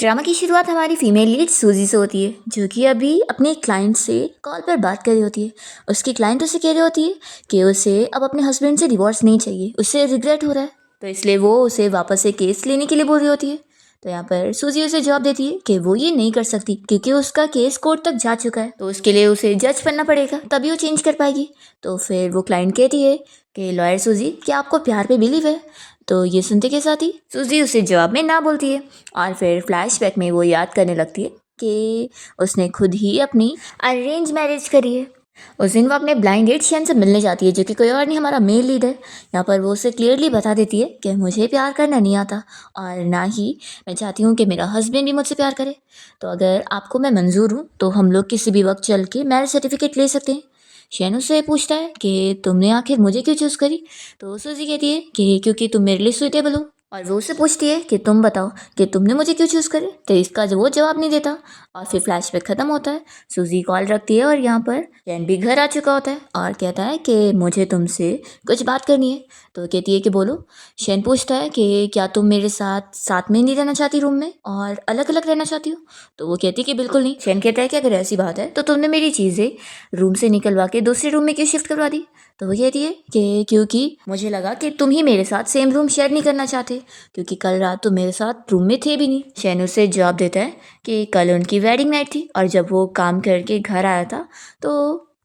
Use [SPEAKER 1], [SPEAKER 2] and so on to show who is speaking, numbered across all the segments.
[SPEAKER 1] Drama की शुरुआत हमारी फीमेल लीड सूजी से होती है, जो कि अभी अपने क्लाइंट से कॉल पर बात कर रही होती है। उसकी क्लाइंट उसे कह रही होती है कि उसे अब अपने हस्बैंड से डिवोर्स नहीं चाहिए, उससे रिग्रेट हो रहा है, तो इसलिए वो उसे वापस से केस लेने के लिए बोल रही होती है। तो यहाँ पर सूजी उसे जवाब देती है कि वो ये नहीं कर सकती क्योंकि उसका केस कोर्ट तक जा चुका है, तो उसके लिए उसे जज बनना पड़ेगा, तभी वो चेंज कर पाएगी। तो फिर वो क्लाइंट कहती है कि लॉयर सूजी, क्या आपको प्यार पे बिलीव है? तो ये सुनते के साथ ही सूजी उसे जवाब में ना बोलती है और फिर फ्लैशबैक में वो याद करने लगती है कि उसने खुद ही अपनी अरेंज मैरिज करी है। उस दिन वो अपने ब्लाइंड डेट शेन से मिलने जाती है, जो कि कोई और नहीं, हमारा मेल लीड है। यहाँ पर वो उसे क्लियरली बता देती है कि मुझे प्यार करना नहीं आता और ना ही मैं चाहती हूँ कि मेरा हस्बैंड भी मुझसे प्यार करे। तो अगर आपको मैं मंजूर हूँ तो हम लोग किसी भी वक्त चल के मैरिज सर्टिफिकेट ले सकते हैं। शेन उससे पूछता है कि तुमने आखिर मुझे क्यों चूज़ करी? तो सूजी कहती है कि क्योंकि तुम मेरे लिए सुइटेबल हो। और वो उससे पूछती है कि तुम बताओ कि तुमने मुझे क्यों चूज़ करे? तो इसका वो जवाब नहीं देता और फिर फ्लैशबैक ख़त्म होता है। सूजी कॉल रखती है और यहाँ पर शेन भी घर आ चुका होता है और कहता है कि मुझे तुमसे कुछ बात करनी है। तो कहती है कि बोलो। शेन पूछता है कि क्या तुम मेरे साथ साथ में नहीं रहना चाहती रूम में और अलग अलग रहना चाहती हो? तो वो कहती है कि बिल्कुल नहीं। शेन कहता है कि अगर ऐसी बात है तो तुमने मेरी चीज़ें रूम से निकलवा के दूसरे रूम में क्यों शिफ्ट करवा दी? तो वो कहती है कि क्योंकि मुझे लगा कि तुम ही मेरे साथ सेम रूम शेयर नहीं करना चाहते, क्योंकि कल रात तो मेरे साथ रूम में थे भी नहीं। शेन उससे जवाब देता है कि कल उनकी वेडिंग नाइट थी और जब वो काम करके घर आया था तो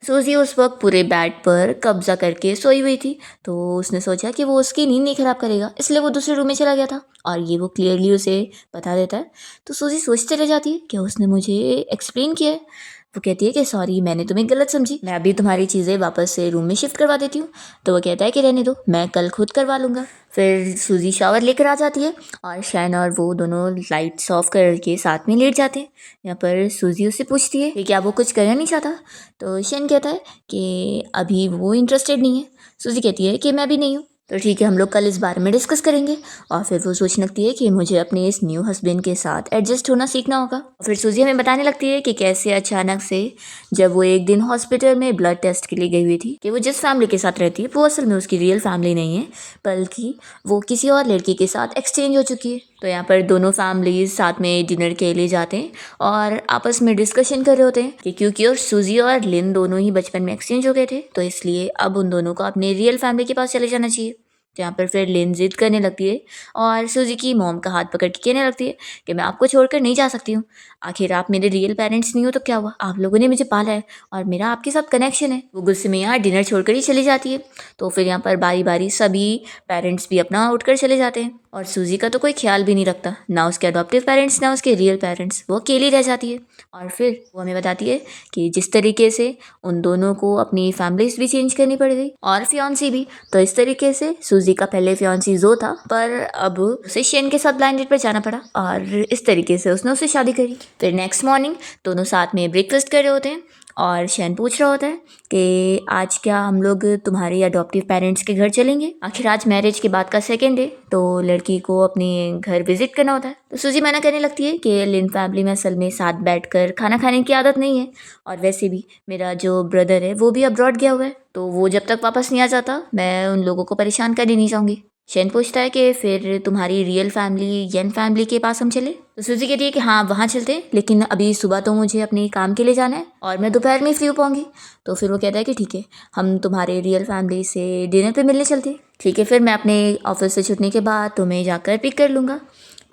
[SPEAKER 1] सूजी उस वक्त पूरे बेड पर कब्जा करके सोई हुई थी। तो उसने सोचा कि वो उसकी नींद नहीं खराब करेगा, इसलिए वो दूसरे रूम में चला गया था और ये वो क्लियरली उसे बता देता है। तो सूजी सोचते रह जाती है कि उसने मुझे एक्सप्लेन किया है। वो कहती है कि सॉरी, मैंने तुम्हें गलत समझी, मैं अभी तुम्हारी चीज़ें वापस से रूम में शिफ्ट करवा देती हूँ। तो वो कहता है कि रहने दो, मैं कल खुद करवा लूँगा। फिर सूजी शावर लेकर आ जाती है और शैन और वो दोनों लाइट्स ऑफ करके साथ में लेट जाते हैं। यहाँ पर सूजी उससे पूछती है कि क्या वो कुछ करना नहीं चाहता? तो शैन कहता है कि अभी वो इंटरेस्टेड नहीं है। सूजी कहती है कि मैं भी नहीं हूँ। तो ठीक है, हम लोग कल इस बारे में डिस्कस करेंगे। और फिर वो सोचने लगती है कि मुझे अपने इस न्यू हस्बैंड के साथ एडजस्ट होना सीखना होगा। फिर सूजी हमें बताने लगती है कि कैसे अचानक से जब वो एक दिन हॉस्पिटल में ब्लड टेस्ट के लिए गई हुई थी कि वो जिस फैमिली के साथ रहती है वो असल में उसकी रियल फैमिली नहीं है, बल्कि वो किसी और लड़की के साथ एक्सचेंज हो चुकी है। तो यहाँ पर दोनों फैमिलीज साथ में डिनर के लिए जाते हैं और आपस में डिस्कशन कर रहे होते हैं कि क्योंकि और सूजी और लिन दोनों ही बचपन में एक्सचेंज हो गए थे, तो इसलिए अब उन दोनों को अपने रियल फैमिली के पास चले जाना चाहिए। तो यहाँ पर फिर लिन जिद करने लगती है और सूजी की मॉम का हाथ पकड़ के कहने लगती है कि मैं आपको छोड़कर नहीं जा सकती हूँ। आखिर आप मेरे रियल पेरेंट्स नहीं हो तो क्या हुआ, आप लोगों ने मुझे पाला है और मेरा आपके साथ कनेक्शन है। वो गुस्से में यहाँ डिनर छोड़कर ही चली जाती है। तो फिर यहाँ पर बारी बारी सभी पेरेंट्स भी अपना उठकर चले जाते हैं और सूजी का तो कोई ख्याल भी नहीं रखता, ना उसके अडॉप्टिव पेरेंट्स ना उसके रियल पेरेंट्स, वो अकेली रह जाती है। और फिर वो हमें बताती है कि जिस तरीके से उन दोनों को अपनी फैमिलीज भी चेंज करनी पड़ गई और फियांसी भी, तो इस तरीके से सूजी का पहले फियांसी जो था पर अब उसे शेन के साथ ब्लाइंड डेट पर जाना पड़ा और इस तरीके से उसने उससे शादी करी। फिर नेक्स्ट मॉर्निंग दोनों साथ में ब्रेकफास्ट कर रहे होते हैं और शैन पूछ रहा होता है कि आज क्या हम लोग तुम्हारे अडॉप्टिव पेरेंट्स के घर चलेंगे? आखिर आज मैरिज के बाद का सेकेंड डे, तो लड़की को अपने घर विजिट करना होता है। तो सूजी मना करने लगती है कि लिन फैमिली में असल में साथ बैठकर खाना खाने की आदत नहीं है और वैसे भी मेरा जो ब्रदर है वो भी अब्रॉड गया हुआ है, तो वो जब तक वापस नहीं आ जाता मैं उन लोगों को परेशान कर ही नहीं चाहूँगी। शेन पूछता है कि फिर तुम्हारी रियल फैमिली येन फैमिली के पास हम चले? तो सूजी कहती है कि हाँ वहाँ चलते हैं, लेकिन अभी सुबह तो मुझे अपने काम के लिए जाना है और मैं दोपहर में फ्री हो पाऊंगी। तो फिर वो कहता है कि ठीक है, हम तुम्हारे रियल फैमिली से डिनर पे मिलने चलते हैं। ठीक है, फिर मैं अपने ऑफिस से छुटने के बाद तुम्हें जाकर पिक कर लूँगा।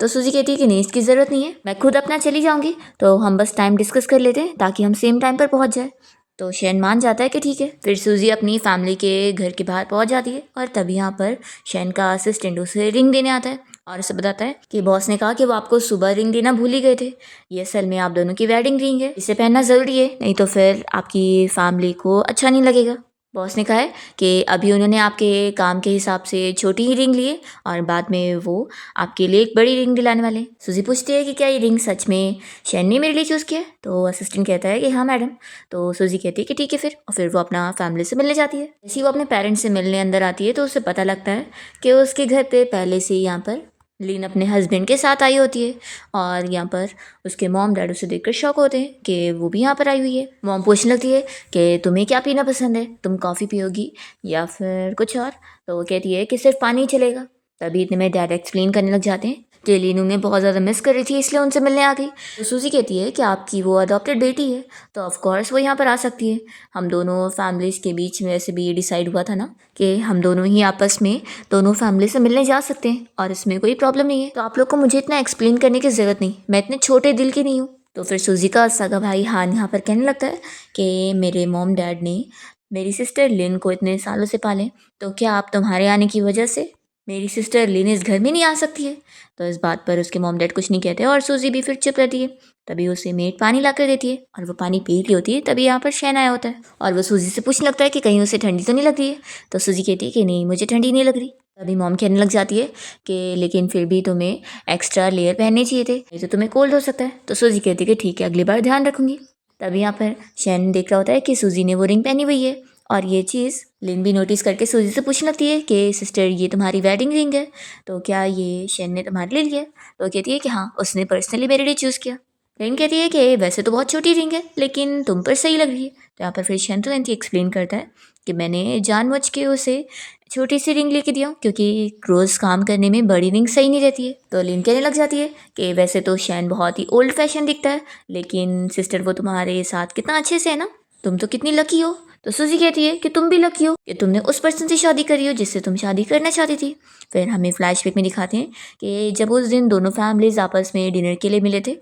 [SPEAKER 1] तो सूजी कहती है कि नहीं, इसकी ज़रूरत नहीं है, मैं खुद अपना चली जाऊँगी, तो हम बस टाइम डिस्कस कर लेते हैं ताकि हम सेम टाइम पर पहुँच जाए। तो शैन मान जाता है कि ठीक है। फिर सूजी अपनी फैमिली के घर के बाहर पहुंच जाती है और तभी यहाँ पर शैन का असिस्टेंट उसे रिंग देने आता है और उसे बताता है कि बॉस ने कहा कि वो आपको सुबह रिंग देना भूल ही गए थे। ये असल में आप दोनों की वेडिंग रिंग है, इसे पहनना ज़रूरी है, नहीं तो फिर आपकी फैमिली को अच्छा नहीं लगेगा। बॉस ने कहा है कि अभी उन्होंने आपके काम के हिसाब से छोटी ही रिंग ली है और बाद में वो आपके लिए एक बड़ी रिंग दिलाने वाले हैं। सूजी पूछती है कि क्या ये रिंग सच में शैन ने मेरे लिए चूज़ किया है? तो असिस्टेंट कहता है कि हाँ मैडम। तो सूजी कहती है कि ठीक है फिर, और फिर वो अपना फैमिली से मिलने जाती है। जैसे वो अपने पेरेंट्स से मिलने अंदर आती है तो उसे पता लगता है कि उसके घर पे पहले से ही यहाँ पर लीन अपने हस्बैंड के साथ आई होती है और यहाँ पर उसके मॉम डैड उसे देखकर शॉक होते हैं कि वो भी यहाँ पर आई हुई है। मॉम पूछने लगती है कि तुम्हें क्या पीना पसंद है, तुम कॉफ़ी पियोगी या फिर कुछ और? तो वो कहती है कि सिर्फ पानी चलेगा। तभी इतने में डैड एक्सप्लेन करने लग जाते हैं कि लीन उन्हें बहुत ज़्यादा मिस कर रही थी, इसलिए उनसे मिलने आ गई। तो सूजी कहती है कि आपकी वो अडॉप्टेड बेटी है, तो ऑफ कोर्स वो यहाँ पर आ सकती है। हम दोनों फैमिलीज़ के बीच में वैसे भी ये डिसाइड हुआ था ना कि हम दोनों ही आपस में दोनों फैमिली से मिलने जा सकते हैं और इसमें कोई प्रॉब्लम नहीं है। तो आप लोग को मुझे इतना एक्सप्लेन करने की ज़रूरत नहीं, मैं इतने छोटे दिल की नहीं हूँ। तो फिर सूजी का सगा भाई हान यहाँ पर कहने लगता है कि मेरे मॉम डैड ने मेरी सिस्टर लिन को इतने सालों से पाले, तो क्या आप तुम्हारे आने की वजह से मेरी सिस्टर लिन इस घर में नहीं आ सकती है? तो इस बात पर उसके मॉम डैड कुछ नहीं कहते और सूजी भी फिर चुप रहती है। तभी उसे मेड पानी ला कर देती है और वो पानी पी रही होती है, तभी यहाँ पर शहन आया होता है और वो सूजी से पूछने लगता है कि कहीं उसे ठंडी तो नहीं लग रही है। तो सूजी कहती है कि नहीं, मुझे ठंडी नहीं लग रही। तभी मॉम कहने लग जाती है कि लेकिन फिर भी तुम्हें एक्स्ट्रा लेयर पहनने चाहिए थे, नहीं तो तुम्हें कोल्ड हो सकता है। तो सूजी कहती है कि ठीक है, अगली बार ध्यान रखूंगी। तभी यहाँ पर शहन देख रहा होता है कि सूजी ने वो रिंग पहनी हुई है और ये चीज़ लिन भी नोटिस करके सूजी से पूछने लगती है कि सिस्टर ये तुम्हारी वेडिंग रिंग है, तो क्या ये शहन ने तुम्हारे लिए लिया है? तो कहती है कि हाँ, उसने पर्सनली मेरे लिए चूज़ किया। लिन कहती है कि वैसे तो बहुत छोटी रिंग है लेकिन तुम पर सही लग रही है। तो यहाँ पर फिर शहन तुरंत ही एक्सप्लेन करता है कि मैंने जानबूझ के उसे छोटी सी रिंग लेके दिया क्योंकि रोज़ काम करने में बड़ी रिंग सही नहीं रहती है। तो लिन कहने लग जाती है कि वैसे तो शैन बहुत ही ओल्ड फैशन दिखता है, लेकिन सिस्टर वो तुम्हारे साथ कितना अच्छे से है ना, तुम तो कितनी लकी हो। तो सूजी कहती है कि तुम भी लकी हो कि तुमने उस पर्सन से शादी करी हो जिससे तुम शादी करना चाहती थी। फिर हमें फ्लैशबैक में दिखाते हैं कि जब उस दिन दोनों फैमिलीज आपस में डिनर के लिए मिले थे,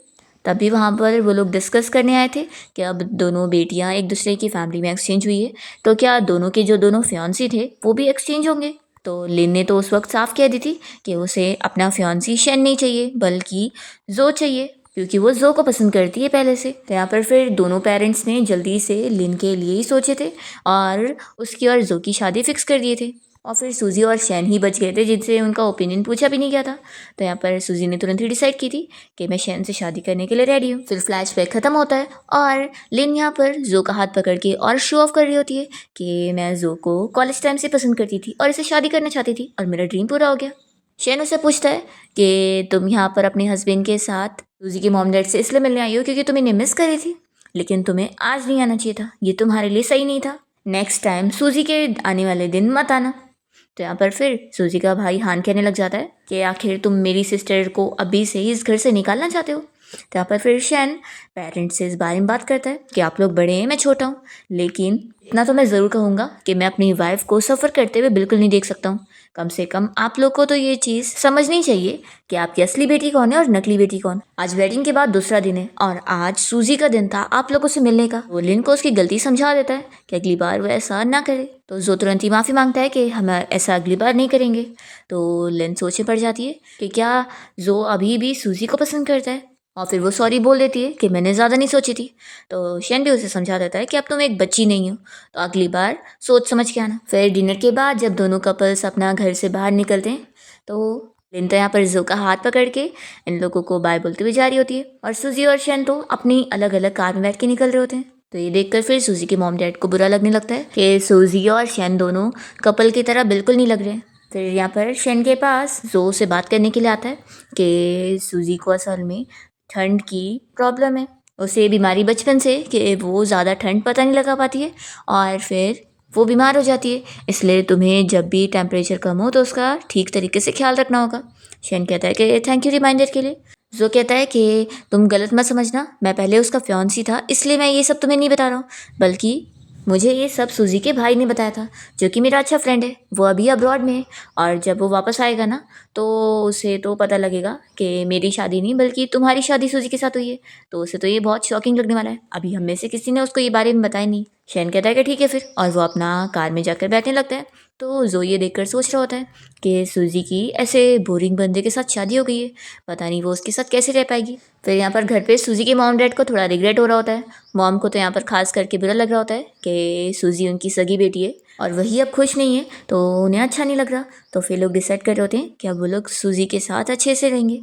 [SPEAKER 1] तभी वहाँ पर वो लोग डिस्कस करने आए थे कि अब दोनों बेटियाँ एक दूसरे की फैमिली में एक्सचेंज हुई है, तो क्या दोनों के जो दोनों फियांसी थे वो भी एक्सचेंज होंगे। तो लिन ने तो उस वक्त साफ कह दी थी कि उसे अपना फियांसी शेन नहीं चाहिए बल्कि जो चाहिए, क्योंकि वो जो को पसंद करती है पहले से। तो यहाँ पर फिर दोनों पेरेंट्स ने जल्दी से लिन के लिए ही सोचे थे और उसकी और जो की शादी फिक्स कर दिए थे। और फिर सूजी और शैन ही बच गए थे जिनसे उनका ओपिनियन पूछा भी नहीं गया था। तो यहाँ पर सूजी ने तुरंत ही डिसाइड की थी कि मैं शैन से शादी करने के लिए रेडी हूँ। फिर फ्लैशबैक खत्म होता है और लिन यहाँ पर जो का हाथ पकड़ के और शो ऑफ कर रही होती है कि मैं जो को कॉलेज टाइम से पसंद करती थी और इसे शादी करना चाहती थी और मेरा ड्रीम पूरा हो गया। शैन उसे पूछता है कि तुम यहाँ पर अपने हस्बैंड के साथ सूजी के मॉम डैड से इसलिए मिलने आई हो क्योंकि तुम इन्हें मिस कर रही थी, लेकिन तुम्हें आज नहीं आना चाहिए था, ये तुम्हारे लिए सही नहीं था। नेक्स्ट टाइम सूजी के आने वाले दिन मत आना। तो यहाँ पर फिर सूजी का भाई हान कहने लग जाता है कि आखिर तुम मेरी सिस्टर को अभी से ही इस घर से निकालना चाहते हो। तो यहाँ पर फिर शैन पेरेंट्स से इस बारे में बात करता है कि आप लोग बड़े हैं, मैं छोटा हूँ, लेकिन इतना तो मैं ज़रूर कहूँगा कि मैं अपनी वाइफ को सफ़र करते हुए बिल्कुल नहीं देख सकता हूँ। कम से कम आप लोग को तो ये चीज़ समझनी चाहिए कि आपकी असली बेटी कौन है और नकली बेटी कौन। आज वेडिंग के बाद दूसरा दिन है और आज सूजी का दिन था आप लोगों से मिलने का। वो लिन को उसकी गलती समझा देता है कि अगली बार वो ऐसा ना करे। तो जो तुरंत ही माफ़ी मांगता है कि हम ऐसा अगली बार नहीं करेंगे। तो लिन सोचे पड़ जाती है कि क्या जो अभी भी सूजी को पसंद करता है, और फिर वो सॉरी बोल देती है कि मैंने ज़्यादा नहीं सोची थी। तो शैन भी उसे समझा देता है कि अब तुम एक बच्ची नहीं हो, तो अगली बार सोच समझ के आना। फिर डिनर के बाद जब दोनों कपल्स अपना घर से बाहर निकलते हैं तो लिन तो यहाँ पर जो का हाथ पकड़ के इन लोगों को बाय बोलते हुए जा रही होती है और सूजी और शैन तो अपनी अलग अलग कार में बैठ के निकल रहे होते हैं। तो ये देखकर फिर सूजी के मॉम डैड को बुरा लगने लगता है कि सूजी और शैन दोनों कपल की तरह बिल्कुल नहीं लग रहे। फिर यहाँ पर शैन के पास जो से बात करने के लिए आता है कि सूजी को असल में ठंड की प्रॉब्लम है, उसे बीमारी बचपन से कि वो ज़्यादा ठंड पता नहीं लगा पाती है और फिर वो बीमार हो जाती है, इसलिए तुम्हें जब भी टेम्परेचर कम हो तो उसका ठीक तरीके से ख्याल रखना होगा। शैन कहता है कि थैंक यू रिमाइंडर के लिए। जो कहता है कि तुम गलत मत समझना, मैं पहले उसका फियांसी था इसलिए मैं ये सब तुम्हें नहीं बता रहा हूँ, बल्कि मुझे ये सब सूजी के भाई ने बताया था जो कि मेरा अच्छा फ्रेंड है। वो अभी अब्रॉड में है और जब वो वापस आएगा ना तो उसे तो पता लगेगा कि मेरी शादी नहीं बल्कि तुम्हारी शादी सूजी के साथ हुई है, तो उसे तो ये बहुत शॉकिंग लगने वाला है। अभी हम में से किसी ने उसको ये बारे में बताया नहीं। शैन कहता है कि ठीक है फिर, और वो अपना कार में जाकर बैठने लगता है। तो जो ये देखकर सोच रहा होता है कि सूजी की ऐसे बोरिंग बंदे के साथ शादी हो गई है, पता नहीं वो उसके साथ कैसे रह पाएगी। फिर यहाँ पर घर पे सूजी के मॉम डैड को थोड़ा रिग्रेट हो रहा होता है। मॉम को तो यहाँ पर खास करके बुरा लग रहा होता है कि सूजी उनकी सगी बेटी है और वही अब खुश नहीं है, तो उन्हें अच्छा नहीं लग रहा। तो फिर लोग डिसाइड कर रहे होते हैं कि अब वो लोग सूजी के साथ अच्छे से रहेंगे।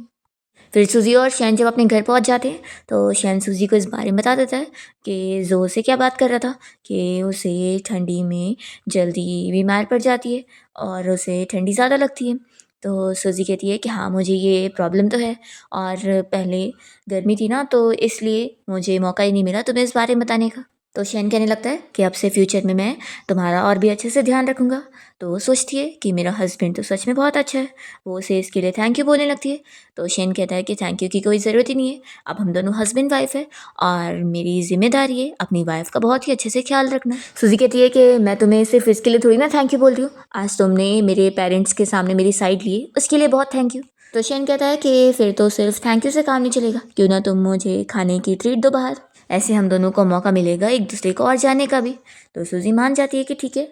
[SPEAKER 1] फिर सूजी और शैन जब अपने घर पहुंच जाते हैं तो शैन सूजी को इस बारे में बता देता है कि जो से क्या बात कर रहा था कि उसे ठंडी में जल्दी बीमार पड़ जाती है और उसे ठंडी ज़्यादा लगती है। तो सूजी कहती है कि हाँ, मुझे ये प्रॉब्लम तो है और पहले गर्मी थी ना तो इसलिए मुझे मौका ही नहीं मिला तुम्हें इस बारे में बताने का। तो शेन कहने लगता है कि अब से फ्यूचर में मैं तुम्हारा और भी अच्छे से ध्यान रखूँगा। तो वो सोचती है कि मेरा हस्बैंड तो सच में बहुत अच्छा है। वो उसे इसके लिए थैंक यू बोलने लगती है। तो शेन कहता है कि थैंक यू की कोई ज़रूरत ही नहीं है। अब हम दोनों हस्बैंड वाइफ है और मेरी ज़िम्मेदारी है अपनी वाइफ का बहुत ही अच्छे से ख्याल रखना। सूजी कहती है कि मैं तुम्हें सिर्फ इसके लिए थोड़ी ना थैंक यू बोल रही हूँ। आज तुमने मेरे पेरेंट्स के सामने मेरी साइड ली, उसके लिए बहुत थैंक यू। तो शेन कहता है कि फिर तो सिर्फ थैंक यू से काम नहीं चलेगा, क्यों ना तुम मुझे खाने की ट्रीट दो बाहर। ऐसे हम दोनों को मौका मिलेगा एक दूसरे को और जानने का भी। तो सूजी मान जाती है कि ठीक है,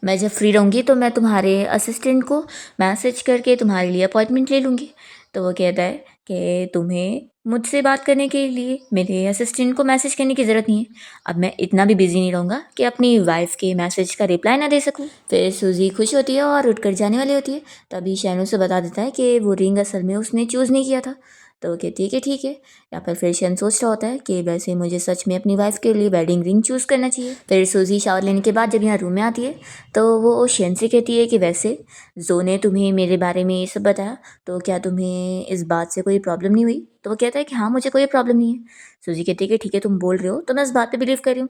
[SPEAKER 1] मैं जब फ्री रहूँगी तो मैं तुम्हारे असिस्टेंट को मैसेज करके तुम्हारे लिए अपॉइंटमेंट ले लूँगी। तो वो कहता है कि तुम्हें मुझसे बात करने के लिए मेरे असिस्टेंट को मैसेज करने की ज़रूरत नहीं है। अब मैं इतना भी बिजी नहीं रहूँगा कि अपनी वाइफ के मैसेज का रिप्लाई ना दे सकूँ। फिर सूजी खुश होती है और उठकर जाने वाली होती है। तभी शैनू से बता देता है कि वो रिंग असल में उसने चूज़ नहीं किया था। तो वो कहती है कि ठीक है। या फिर शैन सोच रहा होता है कि वैसे मुझे सच में अपनी वाइफ के लिए वेडिंग रिंग चूज़ करना चाहिए। फिर सूजी शावर लेने के बाद जब यहाँ रूम में आती है तो वो शेन से कहती है कि वैसे जो ने तुम्हें मेरे बारे में ये सब बताया, तो क्या तुम्हें इस बात से कोई प्रॉब्लम नहीं हुई? तो वो कहता है कि हाँ, मुझे कोई प्रॉब्लम नहीं है। सूजी कहती है कि ठीक है, तुम बोल रहे हो तो मैं इस बात पे बिलीव कर रही हूँ।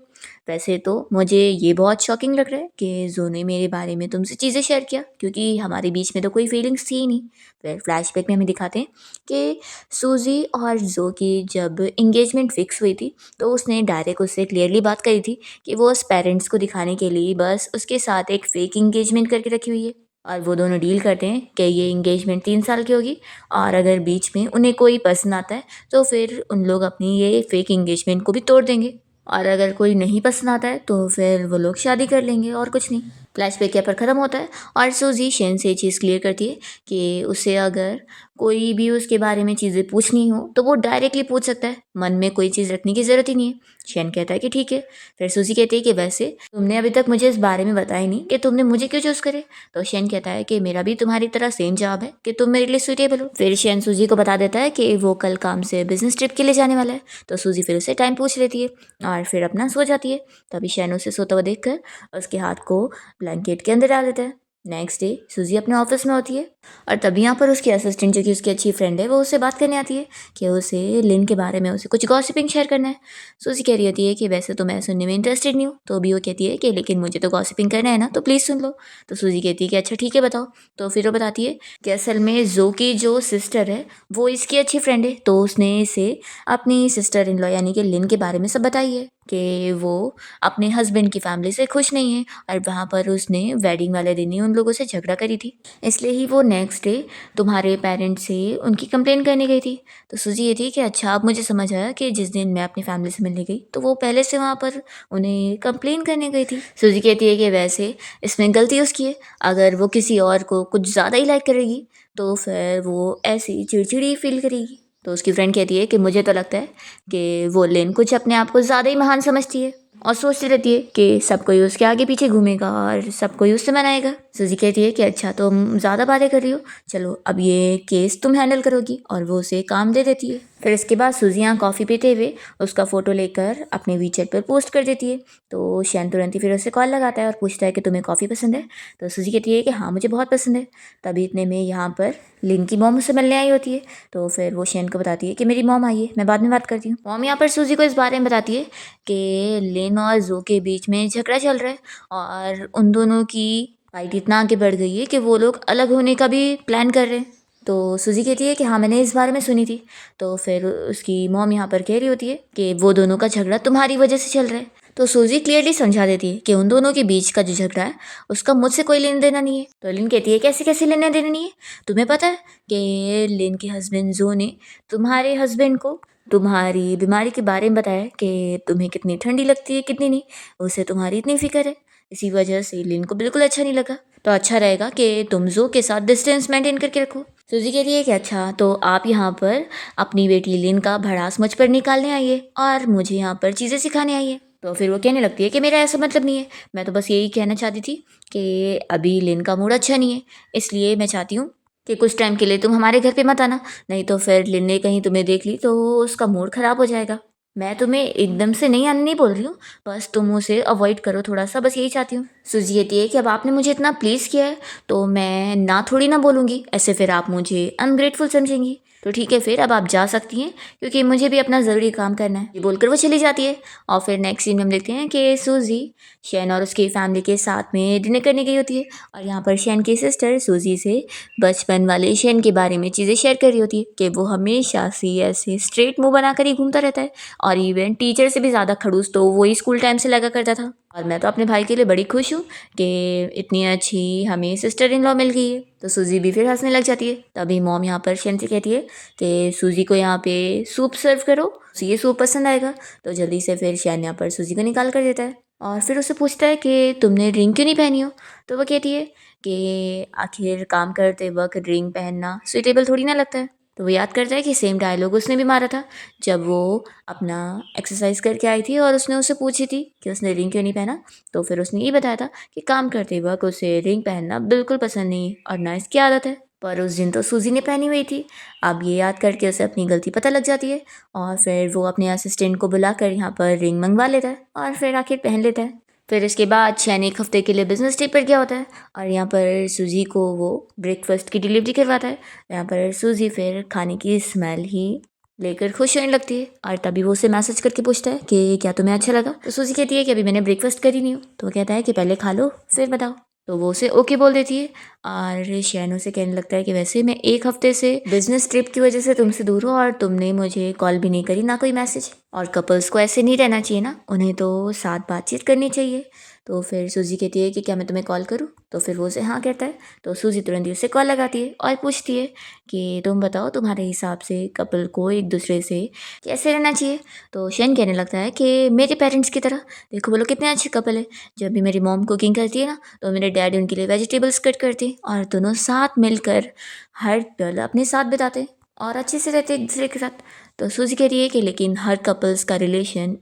[SPEAKER 1] वैसे तो मुझे ये बहुत शॉकिंग लग रहा है कि जो ने मेरे बारे में तुमसे चीज़ें शेयर किया, क्योंकि हमारे बीच में तो कोई फीलिंग्स थी ही नहीं। फिर फ्लैशबैक में हमें दिखाते हैं कि सूजी और जो की जब इंगेजमेंट फिक्स हुई थी तो उसने डायरेक्ट उससे क्लियरली बात करी थी कि वो उस पेरेंट्स को दिखाने के लिए बस उसके साथ एक फेक इंगेजमेंट करके रखी हुई है। और वो दोनों डील करते हैं कि ये इंगेजमेंट 3 साल की होगी और अगर बीच में उन्हें कोई पसंद आता है तो फिर उन लोग अपनी ये फेक इंगेजमेंट को भी तोड़ देंगे, और अगर कोई नहीं पसंद आता है तो फिर वो लोग शादी कर लेंगे और कुछ नहीं। फ्लैशबैक यहाँ पर ख़त्म होता है और सूजी शेन से ये चीज़ क्लियर करती है कि उसे अगर कोई भी उसके बारे में चीज़ें पूछनी हो तो वो डायरेक्टली पूछ सकता है, मन में कोई चीज़ रखने की ज़रूरत ही नहीं है। शेन कहता है कि ठीक है। फिर सूजी कहती है कि वैसे तुमने अभी तक मुझे इस बारे में बताया नहीं कि तुमने मुझे क्यों चूज़ करे। तो शेन कहता है कि मेरा भी तुम्हारी तरह सेम जवाब है कि तुम मेरे लिए सूटेबल हो। फिर शेन सूजी को बता देता है कि वो कल काम से बिजनेस ट्रिप के लिए जाने वाला है। तो सूजी फिर उसे टाइम पूछ लेती है और फिर अपना सो जाती है। तभी शेन उसे सोता हुआ देखकर उसके हाथ को ब्लैंकेट के अंदर डाल देता है। नेक्स्ट डे सूजी अपने ऑफिस में होती है और तभी यहाँ पर उसकी असिस्टेंट, जो कि उसकी अच्छी फ्रेंड है, वो उससे बात करने आती है कि उसे लिन के बारे में उसे कुछ गॉसिपिंग शेयर करना है। सूजी कह रही होती है कि वैसे तो मैं सुनने में इंटरेस्टेड नहीं हूँ। तो भी वो कहती है कि लेकिन मुझे तो गॉसिपिंग करना है ना, तो प्लीज़ सुन लो। तो सूजी कहती है कि अच्छा ठीक है, बताओ। तो फिर वो बताती है कि असल में जो की जो सिस्टर है वो इसकी अच्छी फ्रेंड है, तो उसने इसे अपनी सिस्टर इन लॉ यानी कि लिन के बारे में सब बताई है कि वो अपने हस्बैंड की फैमिली से खुश नहीं है और वहाँ पर उसने वेडिंग वाले दिन ही उन लोगों से झगड़ा करी थी, इसलिए ही वो नेक्स्ट डे तुम्हारे पेरेंट्स से उनकी कंप्लेन करने गई थी। तो सूजी ये थी कि अच्छा, अब मुझे समझ आया कि जिस दिन मैं अपनी फैमिली से मिलने गई तो वो पहले से वहाँ पर उन्हें कंप्लेन करने गई थी। सूजी कहती है कि वैसे इसमें गलती उसकी है, अगर वो किसी और को कुछ ज़्यादा ही लाइक करेगी तो फिर वो ऐसी चिड़चिड़ी फील करेगी। तो उसकी फ्रेंड कहती है कि मुझे तो लगता है कि वो लिन कुछ अपने आप को ज़्यादा ही महान समझती है और सोचती रहती है कि सब कोई उसके आगे पीछे घूमेगा और सब कोई उससे मनाएगा। सूजी कहती है कि अच्छा, तुम ज़्यादा बातें कर रही हो, चलो अब ये केस तुम हैंडल करोगी, और वो उसे काम दे देती है। फिर इसके बाद सूजी यहाँ कॉफ़ी पीते हुए उसका फ़ोटो लेकर अपने वीचैट पर पोस्ट कर देती है। तो शैन तुरंत ही फिर उसे कॉल लगाता है और पूछता है कि तुम्हें कॉफ़ी पसंद है। तो सूजी कहती है कि हाँ, मुझे बहुत पसंद है। तभी इतने में यहाँ पर लिन की मॉम उससे मिलने आई होती है। तो फिर वो शैन को बताती है कि मेरी मॉम आई है, मैं बाद में बात करती हूँ। मॉम यहाँ पर सूजी को इस बारे में बताती है कि लिन और जो के बीच में झगड़ा चल रहा है और उन दोनों की फाइट इतना आगे बढ़ गई है कि वो लोग अलग होने का भी प्लान कर रहे हैं। तो सूजी कहती है कि हाँ, मैंने इस बारे में सुनी थी। तो फिर उसकी मॉम यहाँ पर कह रही होती है कि वो दोनों का झगड़ा तुम्हारी वजह से चल रहा है। तो सूजी क्लियरली समझा देती है कि उन दोनों के बीच का जो झगड़ा है उसका मुझसे कोई लेना देना नहीं है। तो लिन कहती है कैसे कैसे लेना देना नहीं है, तुम्हें पता है कि लिन के हस्बैंड जो ने तुम्हारे हस्बैंड को तुम्हारी बीमारी के बारे में बताया कि तुम्हें कितनी ठंडी लगती है कितनी नहीं, उसे तुम्हारी इतनी फिक्र है। इसी वजह से लिन को बिल्कुल अच्छा नहीं लगा। तो अच्छा रहेगा कि तुम जो के साथ डिस्टेंस मेंटेन करके रखो। सूजी कह रही है कि अच्छा, तो आप यहाँ पर अपनी बेटी लिन का भड़ास मुझ पर निकालने आई है और मुझे यहाँ पर चीज़ें सिखाने आई है। तो फिर वो कहने लगती है कि मेरा ऐसा मतलब नहीं है, मैं तो बस यही कहना चाहती थी कि अभी लिन का मूड अच्छा नहीं है, इसलिए मैं चाहती हूँ कि कुछ टाइम के लिए तुम हमारे घर पे मत आना, नहीं तो फिर लिन ने कहीं तुम्हें देख ली तो उसका मूड ख़राब हो जाएगा। मैं तुम्हें एकदम से नहीं आने नहीं बोल रही हूँ, बस तुम उसे अवॉइड करो थोड़ा सा, बस यही चाहती हूँ। सूजी कहती है कि अब आपने मुझे इतना प्लीज़ किया है तो मैं ना थोड़ी ना बोलूँगी, ऐसे फिर आप मुझे अनग्रेटफुल समझेंगी। तो ठीक है फिर अब आप जा सकती हैं क्योंकि मुझे भी अपना ज़रूरी काम करना है, ये बोलकर वो चली जाती है। और फिर नेक्स्ट सीन में हम देखते हैं कि सूजी शैन और उसकी फैमिली के साथ में डिनर करने गई होती है और यहाँ पर शैन की सिस्टर सूजी से बचपन वाले शैन के बारे में चीज़ें शेयर कर रही होती है कि वो हमेशा से ऐसे स्ट्रेट मुंह बनाकर ही घूमता रहता है और इवन टीचर से भी ज़्यादा खड़ूस तो वो ही स्कूल टाइम से लगा करता था। और मैं तो अपने भाई के लिए बड़ी खुश हूँ कि इतनी अच्छी हमें सिस्टर इन लॉ मिल गई है। तो सूजी भी फिर हंसने लग जाती है। तभी मॉम यहाँ पर शैन से कहती है कि सूजी को यहाँ पे सूप सर्व करो, उसे ये सूप पसंद आएगा। तो जल्दी से फिर शैन यहाँ पर सूजी को निकाल कर देता है और फिर उससे पूछता है कि तुमने रिंग क्यों नहीं पहनी हो। तो वो कहती है कि आखिर काम करते वक्त रिंग पहनना सुइटेबल थोड़ी ना लगता है। तो वो याद करता है कि सेम डायलॉग उसने भी मारा था जब वो अपना एक्सरसाइज करके आई थी और उसने उससे पूछी थी कि उसने रिंग क्यों नहीं पहना। तो फिर उसने ये बताया था कि काम करते वक्त उसे रिंग पहनना बिल्कुल पसंद नहीं है और ना इसकी आदत है। पर उस दिन तो सूजी ने पहनी हुई थी। अब ये याद करके उसे अपनी गलती पता लग जाती है और फिर वो अपने असिस्टेंट को बुलाकर यहाँ पर रिंग मंगवा लेता है और फिर आखिर पहन लेता है। फिर इसके बाद शैन एक हफ्ते के लिए बिजनेस ट्रिप पर गया होता है और यहाँ पर सूजी को वो ब्रेकफास्ट की डिलीवरी करवाता है। यहाँ पर सूजी फिर खाने की स्मेल ही लेकर खुश होने लगती है और तभी वो उसे मैसेज करके पूछता है कि क्या तुम्हें अच्छा लगा। तो सूजी कहती है कि अभी मैंने ब्रेकफास्ट करी नहीं हूँ। तो वो कहता है कि पहले खा लो फिर बताओ। तो वो उसे ओके बोल देती है और शैन उसे कहने लगता है कि वैसे मैं एक हफ्ते से बिजनेस ट्रिप की वजह से तुमसे दूर हूँ और तुमने मुझे कॉल भी नहीं करी ना कोई मैसेज। और कपल्स को ऐसे नहीं रहना चाहिए ना, उन्हें तो साथ बातचीत करनी चाहिए। तो फिर सूजी कहती है कि क्या मैं तुम्हें कॉल करूँ। तो फिर वो उसे हाँ कहता है। तो सूजी तुरंत ही उसे कॉल लगाती है और पूछती है कि तुम बताओ तुम्हारे हिसाब से कपल को एक दूसरे से कैसे रहना चाहिए। तो शैन कहने लगता है कि मेरे पेरेंट्स की तरह। देखो वो लोग कितने अच्छे कपल है। जब भी मेरी मॉम कुकिंग करती है ना तो मेरे डैड उनके लिए वेजिटेबल्स कट करते हैं और दोनों साथ मिलकर हर पल अपने साथ बिताते हैं और अच्छे से रहते हैं एक दूसरे के साथ। तो सूजी कह रही है कि लेकिन हर कपल्स का रिलेशन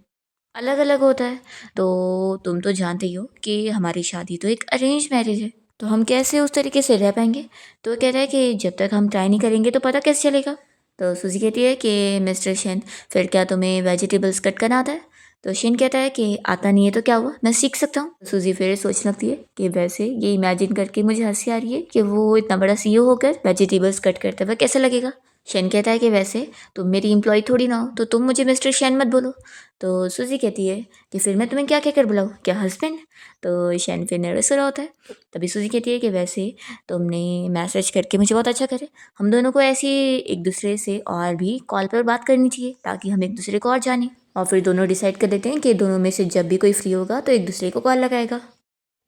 [SPEAKER 1] अलग अलग होता है। तो तुम तो जानते ही हो कि हमारी शादी तो एक अरेंज मैरिज है, तो हम कैसे उस तरीके से रह पाएंगे। तो वो कह रहा है कि जब तक हम ट्राई नहीं करेंगे तो पता कैसे चलेगा। तो सूजी कहती है कि मिस्टर शेन फिर क्या तुम्हें वेजिटेबल्स कट करना आता है। तो शेन कहता है कि आता नहीं है तो क्या हुआ, मैं सीख सकता हूँ। सूजी फिर सोचने लगती है कि वैसे ये इमेजिन करके मुझे हंसी आ रही है कि वो इतना बड़ा सीईओ होकर वेजिटेबल्स कट करता हुआ कैसा लगेगा। शेन कहता है कि वैसे तुम मेरी एम्प्लॉय थोड़ी ना हो तो तुम मुझे मिस्टर शेन मत बोलो। तो सूजी कहती है कि फिर मैं तुम्हें क्या कहकर बुलाऊँ, क्या हस्बैंड। तो शैन फिर नर्वस हो रहा होता है। तभी सूजी कहती है कि वैसे तुमने मैसेज करके मुझे बहुत अच्छा करे, हम दोनों को ऐसी एक दूसरे से और भी कॉल पर बात करनी चाहिए ताकि हम एक दूसरे को और जानें। और फिर दोनों डिसाइड कर देते हैं कि दोनों में से जब भी कोई फ्री होगा तो एक दूसरे को कॉल लगाएगा।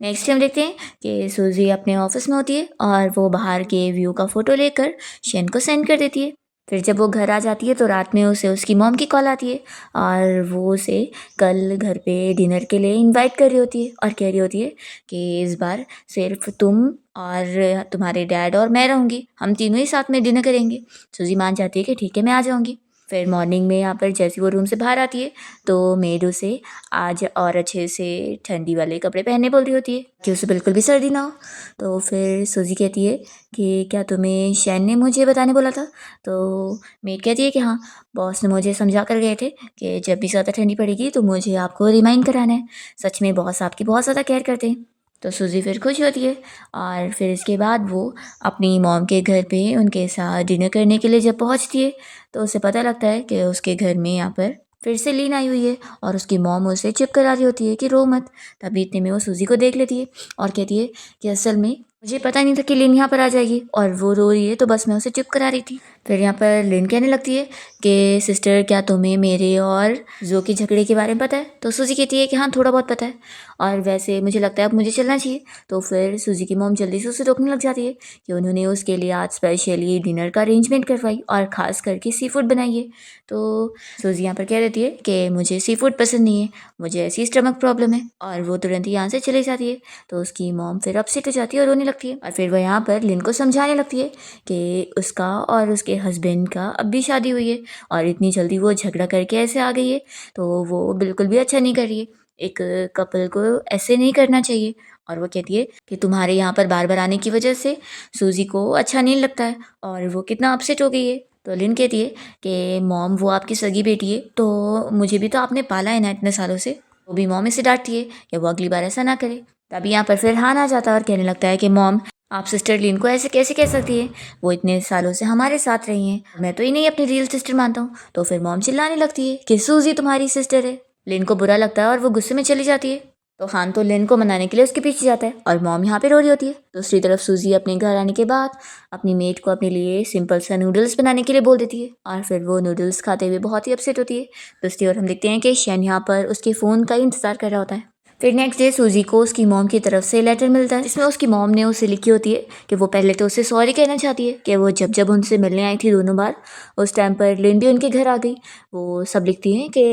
[SPEAKER 1] नेक्स्ट टाइम देखते हैं कि सूजी अपने ऑफिस में होती है और वो बाहर के व्यू का फ़ोटो लेकर शेन को सेंड कर देती है। फिर जब वो घर आ जाती है तो रात में उसे उसकी मॉम की कॉल आती है और वो उसे कल घर पे डिनर के लिए इनवाइट कर रही होती है और कह रही होती है कि इस बार सिर्फ तुम और तुम्हारे डैड और मैं रहूँगी, हम तीनों ही साथ में डिनर करेंगे। सूजी मान जाती है कि ठीक है मैं आ जाऊँगी। फिर मॉर्निंग में यहाँ पर जैसे वो रूम से बाहर आती है तो मेड उसे आज और अच्छे से ठंडी वाले कपड़े पहनने बोल रही होती है कि उसे बिल्कुल भी सर्दी ना हो। तो फिर सूजी कहती है कि क्या तुम्हें शैन ने मुझे बताने बोला था। तो मेड कहती है कि हाँ, बॉस ने मुझे समझा कर गए थे कि जब भी ज़्यादा ठंडी पड़ेगी तो मुझे आपको रिमाइंड कराना है। सच में बॉस आपकी बहुत ज़्यादा केयर करते हैं। तो सूजी फिर खुश होती है और फिर इसके बाद वो अपनी मॉम के घर पे उनके साथ डिनर करने के लिए जब पहुंचती है तो उसे पता लगता है कि उसके घर में यहाँ पर फिर से लीन आई हुई है और उसकी मॉम उसे चुप करा रही होती है कि रो मत। तभी इतने में वो सूजी को देख लेती है और कहती है कि असल में मुझे पता नहीं था कि लिन यहाँ पर आ जाएगी और वो रो रही है तो बस मैं उसे चुप करा रही थी। फिर यहाँ पर लिन कहने लगती है कि सिस्टर क्या तुम्हें मेरे और जो के झगड़े के बारे में पता है। तो सूजी कहती है कि हाँ थोड़ा बहुत पता है और वैसे मुझे लगता है अब मुझे चलना चाहिए। तो फिर सूजी की मॉम जल्दी से उसे रोकने लग जाती है कि उन्होंने उसके लिए आज स्पेशली डिनर का अरेंजमेंट करवाई और ख़ास करके सी फूड बनाई है। तो सूजी यहाँ पर कह देती है कि मुझे सी फूड पसंद नहीं है, मुझे ऐसी स्टमक प्रॉब्लम है और वो तुरंत ही यहाँ से चली जाती है। तो उसकी मॉम फिर अपसेट हो जाती है और रोने लगती है और फिर वह यहाँ पर लिन को समझाने लगती है कि उसका और उसके हस्बैंड का अब भी शादी हुई है और इतनी जल्दी वो झगड़ा करके ऐसे आ गई है तो वो बिल्कुल भी अच्छा नहीं कर रही है। एक कपल को ऐसे नहीं करना चाहिए। और वो कहती है कि तुम्हारे यहाँ पर बार बार आने की वजह से सूजी को अच्छा नहीं लगता है और वो कितना अपसेट हो गई है। तो लिन कहती है कि मॉम वो आपकी सगी बेटी है तो मुझे भी तो आपने पाला है ना इतने सालों से। वो भी मॉम इसे डांटती है कि वो अगली बार ऐसा ना करे। तभी यहाँ पर फिर हान आ जाता है और कहने लगता है कि मॉम आप सिस्टर लिन को ऐसे कैसे कह सकती है? वो इतने सालों से हमारे साथ रही हैं। मैं तो इन्हें अपनी रियल सिस्टर मानता हूँ। तो फिर मॉम चिल्लाने लगती है कि सूजी तुम्हारी सिस्टर है। लिन को बुरा लगता है और वो गुस्से में चली जाती है। तो खान तो लिन को मनाने के लिए उसके पीछे जाता है और मॉम यहाँ पे रो रही होती है। दूसरी तरफ सूजी अपने घर आने के बाद अपनी मेट को अपने लिए सिंपल सा नूडल्स बनाने के लिए बोल देती है और फिर वो नूडल्स खाते हुए बहुत ही अपसेट होती है। दूसरी ओर हम देखते हैं कि शैन यहाँ पर उसके फ़ोन का इंतज़ार कर रहा होता है। फिर नेक्स्ट डे सूजी को उसकी मॉम की तरफ से लेटर मिलता है जिसमें उसकी मॉम ने उसे लिखी होती है कि वो पहले तो उसे सॉरी कहना चाहती है कि वो जब जब उनसे मिलने आई थी दोनों बार उस टाइम पर लिन भी उनके घर आ गई। वो सब लिखती हैं कि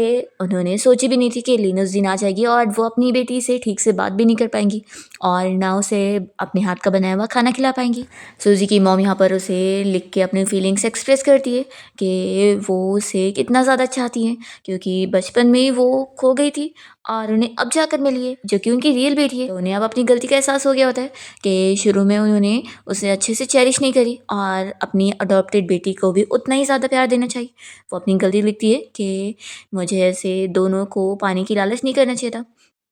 [SPEAKER 1] उन्होंने सोची भी नहीं थी कि लिन उस दिन आ जाएगी और वो अपनी बेटी से ठीक से बात भी नहीं कर पाएंगी और ना उसे अपने हाथ का बनाया हुआ खाना खिला पाएंगी। सूजी की मॉम यहाँ पर उसे लिख के अपनी फीलिंग्स एक्सप्रेस करती है कि वो उसे कितना ज़्यादा चाहती हैं क्योंकि बचपन में ही वो खो गई थी और उन्हें अब जाकर मिली है जो कि उनकी रियल बेटी है। तो उन्हें अब अपनी गलती का एहसास हो गया होता है कि शुरू में उन्होंने उसे अच्छे से चेरिश नहीं करी और अपनी अडॉप्टेड बेटी को भी उतना ही ज़्यादा प्यार देना चाहिए। वो अपनी गलती लिखती है कि मुझे ऐसे दोनों को पाने की लालच नहीं करना चाहिए था,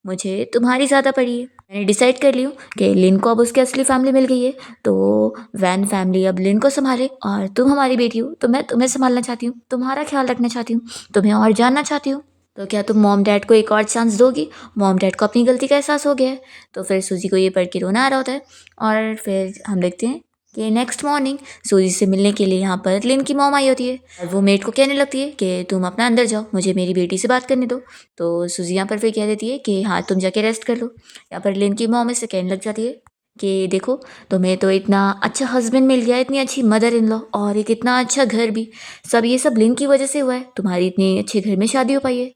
[SPEAKER 1] मुझे तुम्हारी ज़्यादा पड़ी है। मैंने डिसाइड कर लिया कि लिन को अब उसकी असली फैमिली मिल गई है तो वैन फैमिली अब लिन को संभाले और तुम हमारी बेटी हो तो मैं तुम्हें संभालना चाहती हूँ, तुम्हारा ख्याल रखना चाहती हूँ, तुम्हें और जानना चाहती हूँ। तो क्या तुम मॉम डैड को एक और चांस दोगी? मॉम डैड को अपनी गलती का एहसास हो गया है। तो फिर सूजी को ये पढ़ के रोना आ रहा होता है और फिर हम देखते हैं कि नेक्स्ट मॉर्निंग सूजी से मिलने के लिए यहाँ पर लिन की मॉम आई होती है और वो मेड को कहने लगती है कि तुम अपना अंदर जाओ, मुझे मेरी बेटी से बात करने दो। तो सूजी यहाँ पर फिर कह देती है कि हाँ तुम जाके रेस्ट कर लो। यहाँ पर लिन की मॉम इससे कहने लग जाती है कि देखो तुम्हें तो इतना अच्छा हस्बैंड मिल गया, इतनी अच्छी मदर इन लॉ और एक इतना अच्छा घर भी, सब ये सब लिन की वजह से हुआ है, तुम्हारी इतनी अच्छे घर में शादी हो पाई है।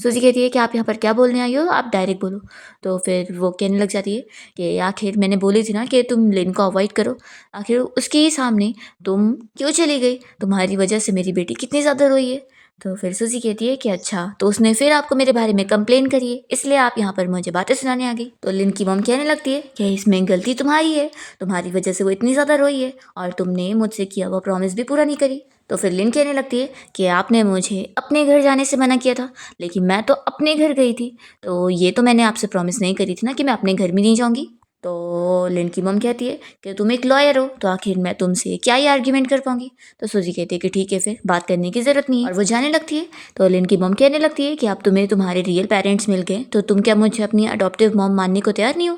[SPEAKER 1] सूजी कहती है कि आप यहाँ पर क्या बोलने आई हो, आप डायरेक्ट बोलो। तो फिर वो कहने लग जाती है कि आखिर मैंने बोली थी ना कि तुम लिन को अवॉइड करो, आखिर उसके ही सामने तुम क्यों चली गई, तुम्हारी वजह से मेरी बेटी कितनी ज़्यादा रोई है। तो फिर सूजी कहती है कि अच्छा तो उसने फिर आपको मेरे बारे में कंप्लेन करी है इसलिए आप यहाँ पर मुझे बातें सुनाने आ गई। तो लिन की मॉम कहने लगती है कि इसमें गलती तुम्हारी है, तुम्हारी वजह से वो इतनी ज़्यादा रोई है और तुमने मुझसे किया हुआ प्रॉमिस भी पूरा नहीं करी। तो फिर लिन कहने लगती है कि आपने मुझे अपने घर जाने से मना किया था लेकिन मैं तो अपने घर गई थी, तो ये तो मैंने आपसे प्रॉमिस नहीं करी थी ना कि मैं अपने घर में नहीं जाऊँगी। तो लिन की मम कहती है कि तुम एक लॉयर हो तो आखिर मैं तुमसे क्या ही आर्ग्यूमेंट कर पाऊंगी। तो सूजी कहती है कि ठीक है फिर बात करने की ज़रूरत नहीं है और वो जाने लगती है। तो लिन की मम कहने लगती है कि अब तुम्हें तुम्हारे रियल पेरेंट्स मिल गए तो तुम क्या मुझे अपनी अडॉप्टिव मॉम मानने को तैयार नहीं हो।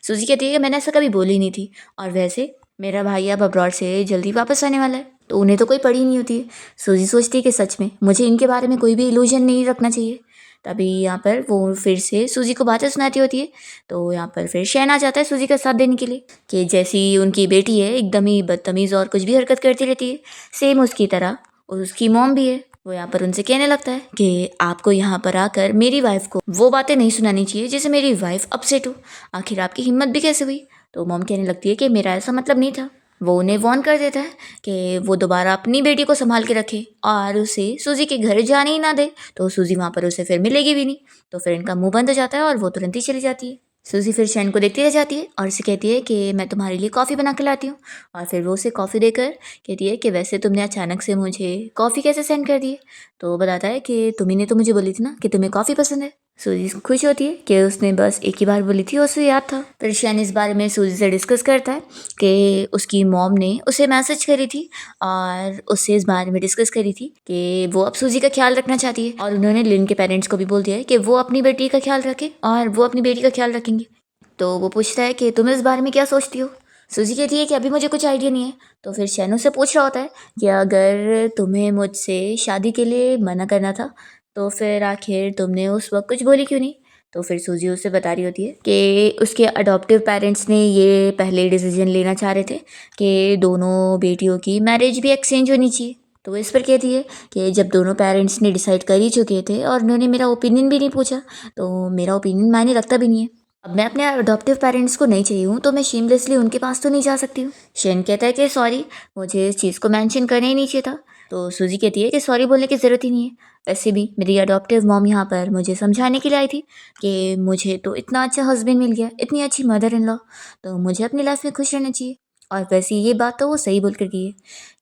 [SPEAKER 1] सूजी कहती है कि मैंने ऐसा कभी बोली नहीं थी और वैसे मेरा भाई अब अब्रॉड से जल्दी वापस आने वाला है तो उन्हें तो कोई पड़ी नहीं होती है। सूजी सोचती है कि सच में मुझे इनके बारे में कोई भी इल्यूजन नहीं रखना चाहिए। तभी यहाँ पर वो फिर से सूजी को बातें सुनाती होती है। तो यहाँ पर फिर शैन आ जाता है सूजी का साथ देने के लिए कि जैसी उनकी बेटी है एकदम ही बदतमीज़ और कुछ भी हरकत करती रहती है सेम उसकी तरह उसकी मॉम भी है। वो यहाँ पर उनसे कहने लगता है कि आपको यहाँ पर आकर मेरी वाइफ को वो बातें नहीं सुनानी चाहिए जिससे मेरी वाइफ अपसेट हो, आखिर आपकी हिम्मत भी कैसे हुई। तो मॉम कहने लगती है कि मेरा ऐसा मतलब नहीं था। वो उन्हें वार्न कर देता है कि वो दोबारा अपनी बेटी को संभाल के रखे और उसे सूजी के घर जाने ही ना दे, तो सूजी वहाँ पर उसे फिर मिलेगी भी नहीं। तो फिर इनका मुंह बंद हो जाता है और वो तुरंत ही चली जाती है। सूजी फिर शैन को देखती रह जाती है और उसे कहती है कि मैं तुम्हारे लिए कॉफ़ी बना के लाती हूँ और फिर वो उसे कॉफ़ी देकर कहती है कि वैसे तुमने अचानक से मुझे कॉफ़ी कैसे सेंड कर दी है। तो वो बताता है कि तुम्ही ने तो मुझे बोली थी ना कि तुम्हें कॉफ़ी पसंद है। सूजी खुश होती है कि उसने बस एक ही बार बोली थी, उसे याद था। फिर शैन इस बारे में सूजी से डिस्कस करता है कि उसकी मॉम ने उसे मैसेज करी थी और उससे इस बारे में डिस्कस करी थी कि वो अब सूजी का ख्याल रखना चाहती है और उन्होंने लिन के पेरेंट्स को भी बोल दिया है कि वो अपनी बेटी का ख्याल रखें और वो अपनी बेटी का ख्याल रखेंगे। तो वो पूछता है कि तुम इस बारे में क्या सोचती हो। सूजी कहती है कि अभी मुझे कुछ आइडिया नहीं है। तो फिर शैन से पूछ रहा होता है कि अगर तुम्हें मुझसे शादी के लिए मना करना था तो फिर आखिर तुमने उस वक्त कुछ बोली क्यों नहीं। तो फिर सूजी उसे बता रही होती है कि उसके अडॉप्टिव पेरेंट्स ने ये पहले डिसीजन लेना चाह रहे थे कि दोनों बेटियों की मैरिज भी एक्सचेंज होनी चाहिए। तो वो इस पर कहती है कि जब दोनों पेरेंट्स ने डिसाइड कर ही चुके थे और उन्होंने मेरा ओपिनियन भी नहीं पूछा तो मेरा ओपिनियन मायने रखता भी नहीं है। अब मैं अपने अडॉप्टिव पेरेंट्स को नहीं चाहिए हूँ तो मैं शेमलेसली उनके पास तो नहीं जा सकती हूँ। शेन कहता है कि सॉरी, मुझे इस चीज़ को मेंशन करना ही नहीं चाहिए था। तो सूजी कहती है कि सॉरी बोलने की ज़रूरत ही नहीं है, वैसे भी मेरी अडॉप्टिव मॉम यहाँ पर मुझे समझाने के लिए आई थी कि मुझे तो इतना अच्छा हस्बैंड मिल गया, इतनी अच्छी मदर इन लॉ, तो मुझे अपनी लाइफ में खुश रहना चाहिए। और वैसे ये बात तो वो सही बोल कर गई है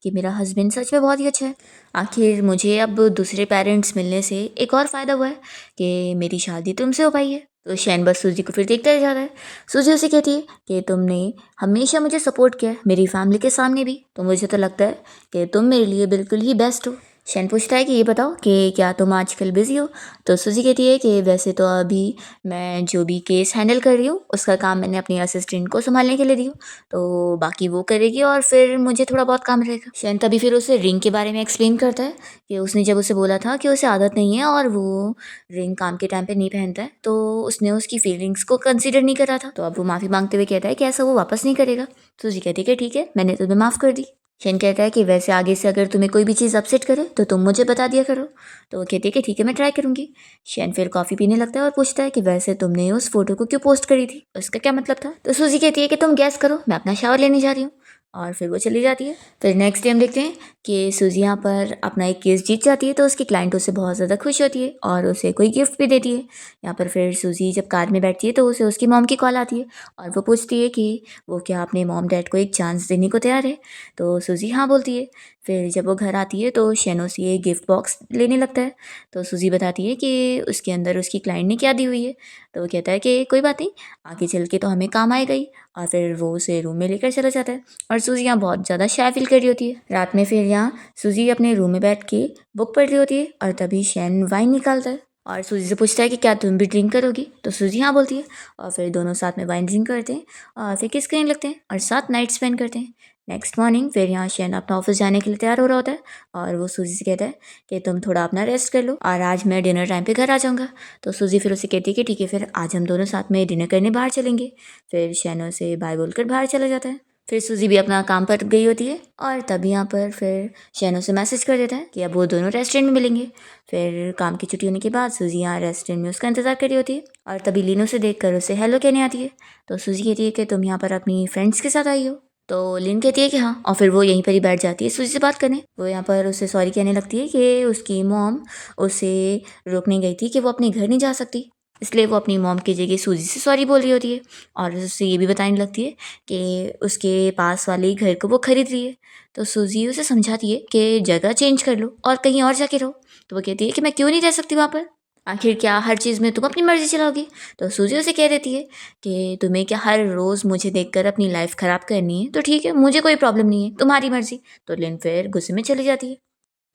[SPEAKER 1] कि मेरा हस्बैंड सच में बहुत ही अच्छा है। आखिर मुझे अब दूसरे पेरेंट्स मिलने से एक और फ़ायदा हुआ है कि मेरी शादी तुमसे हो पाई है। तो शैन बस सूजी को फिर देखता रह जाता है। सूजी उसे कहती है कि तुमने हमेशा मुझे सपोर्ट किया है, मेरी फैमिली के सामने भी, तो मुझे तो लगता है कि तुम मेरे लिए बिल्कुल ही बेस्ट हो। शैन पूछता है कि ये बताओ कि क्या तुम आजकल बिजी हो। तो सूजी कहती है कि वैसे तो अभी मैं जो भी केस हैंडल कर रही हूँ उसका काम मैंने अपनी असिस्टेंट को संभालने के लिए दी हूँ, तो बाकी वो करेगी और फिर मुझे थोड़ा बहुत काम रहेगा। शैन तभी फिर उसे रिंग के बारे में एक्सप्लेन करता है कि उसने जब उसे बोला था कि उसे आदत नहीं है और वो रिंग काम के टाइम पे नहीं पहनता है, तो उसने उसकी फीलिंग्स को कंसीडर नहीं करा था। तो अब वो माफ़ी मांगते हुए कहता है कि ऐसा वो वापस नहीं करेगा। सूजी कहती है कि ठीक है, मैंने तुम्हें माफ़ कर दी। शेन कहता है कि वैसे आगे से अगर तुम्हें कोई भी चीज़ अपसेट करे तो तुम मुझे बता दिया करो। तो वो कहती है कि ठीक है, मैं ट्राई करूँगी। शेन फिर कॉफ़ी पीने लगता है और पूछता है कि वैसे तुमने उस फोटो को क्यों पोस्ट करी थी, उसका क्या मतलब था। तो सूजी कहती है कि तुम गैस करो, मैं अपना शावर लेने जा रही हूँ। और फिर वो चली जाती है। फिर नेक्स्ट डे हम देखते हैं कि सूजी यहाँ पर अपना एक केस जीत जाती है, तो उसकी क्लाइंट उससे बहुत ज़्यादा खुश होती है और उसे कोई गिफ्ट भी देती है। यहाँ पर फिर सूजी जब कार में बैठती है तो उसे उसकी मॉम की कॉल आती है और वो पूछती है कि वो क्या अपने मॉम डैड को एक चांस देने को तैयार है। तो सूजी हाँ बोलती है। फिर जब वो घर आती है तो शैनो से ये गिफ्ट बॉक्स लेने लगता है। तो सूजी बताती है कि उसके अंदर उसकी क्लाइंट ने क्या दी हुई है। तो वो कहता है कि कोई बात नहीं, आगे चल के तो हमें काम आएगा ही। और फिर वो उसे रूम में लेकर चला जाता है और सूजी यहाँ बहुत ज़्यादा शाय फील कर रही होती है। रात में फिर यहाँ सूजी अपने रूम में बैठ के बुक पढ़ रही होती है और तभी शैन वाइन निकालता है और सूजी से पूछता है कि क्या तुम भी ड्रिंक करोगी। तो सूजी हाँ बोलती है और फिर दोनों साथ में वाइन ड्रिंक करते हैं और फिर किस करने लगते हैं और साथ नाइट स्पेंड करते हैं। नेक्स्ट मॉर्निंग फिर यहाँ शैन अपना ऑफिस जाने के लिए तैयार हो रहा होता है और वो सूजी से कहता है कि तुम थोड़ा अपना रेस्ट कर लो और आज मैं डिनर टाइम पे घर आ जाऊँगा। तो सूजी फिर उसे कहती है कि ठीक है, फिर आज हम दोनों साथ में डिनर करने बाहर चलेंगे। फिर शैनो से बाय बोलकर बाहर चला जाता है। फिर सूजी भी अपना काम पर गई होती है और तभी यहाँ पर फिर शैनो से मैसेज कर देता है कि अब वो दोनों रेस्टोरेंट में मिलेंगे। फिर काम की छुट्टी होने के बाद सूजी यहाँ रेस्टोरेंट में उसका इंतजार कर रही होती है और तभी लीनो से देखकर उसे हेलो कहने आती है। तो सूजी कहती है कि तुम यहाँ पर अपनी फ्रेंड्स के साथ आई हो। तो लिन कहती है कि हाँ, और फिर वो यहीं पर ही बैठ जाती है सूजी से बात करने। वो यहाँ पर उसे सॉरी कहने लगती है कि उसकी मॉम उसे रोकने गई थी कि वो अपने घर नहीं जा सकती, इसलिए वो अपनी मॉम की जगह सूजी से सॉरी बोल रही होती है और उससे ये भी बताने लगती है कि उसके पास वाले घर को वो खरीद रही है। तो सूजी उसे समझाती है कि जगह चेंज कर लो और कहीं और जाके रहो। तो वो कहती है कि मैं क्यों नहीं रह सकती वहाँ पर, आखिर क्या हर चीज़ में तुम अपनी मर्जी चलाओगी। तो सूजी उसे कह देती है कि तुम्हें क्या हर रोज़ मुझे देखकर अपनी लाइफ ख़राब करनी है, तो ठीक है, मुझे कोई प्रॉब्लम नहीं है, तुम्हारी मर्जी। तो लिन फिर गुस्से में चली जाती है।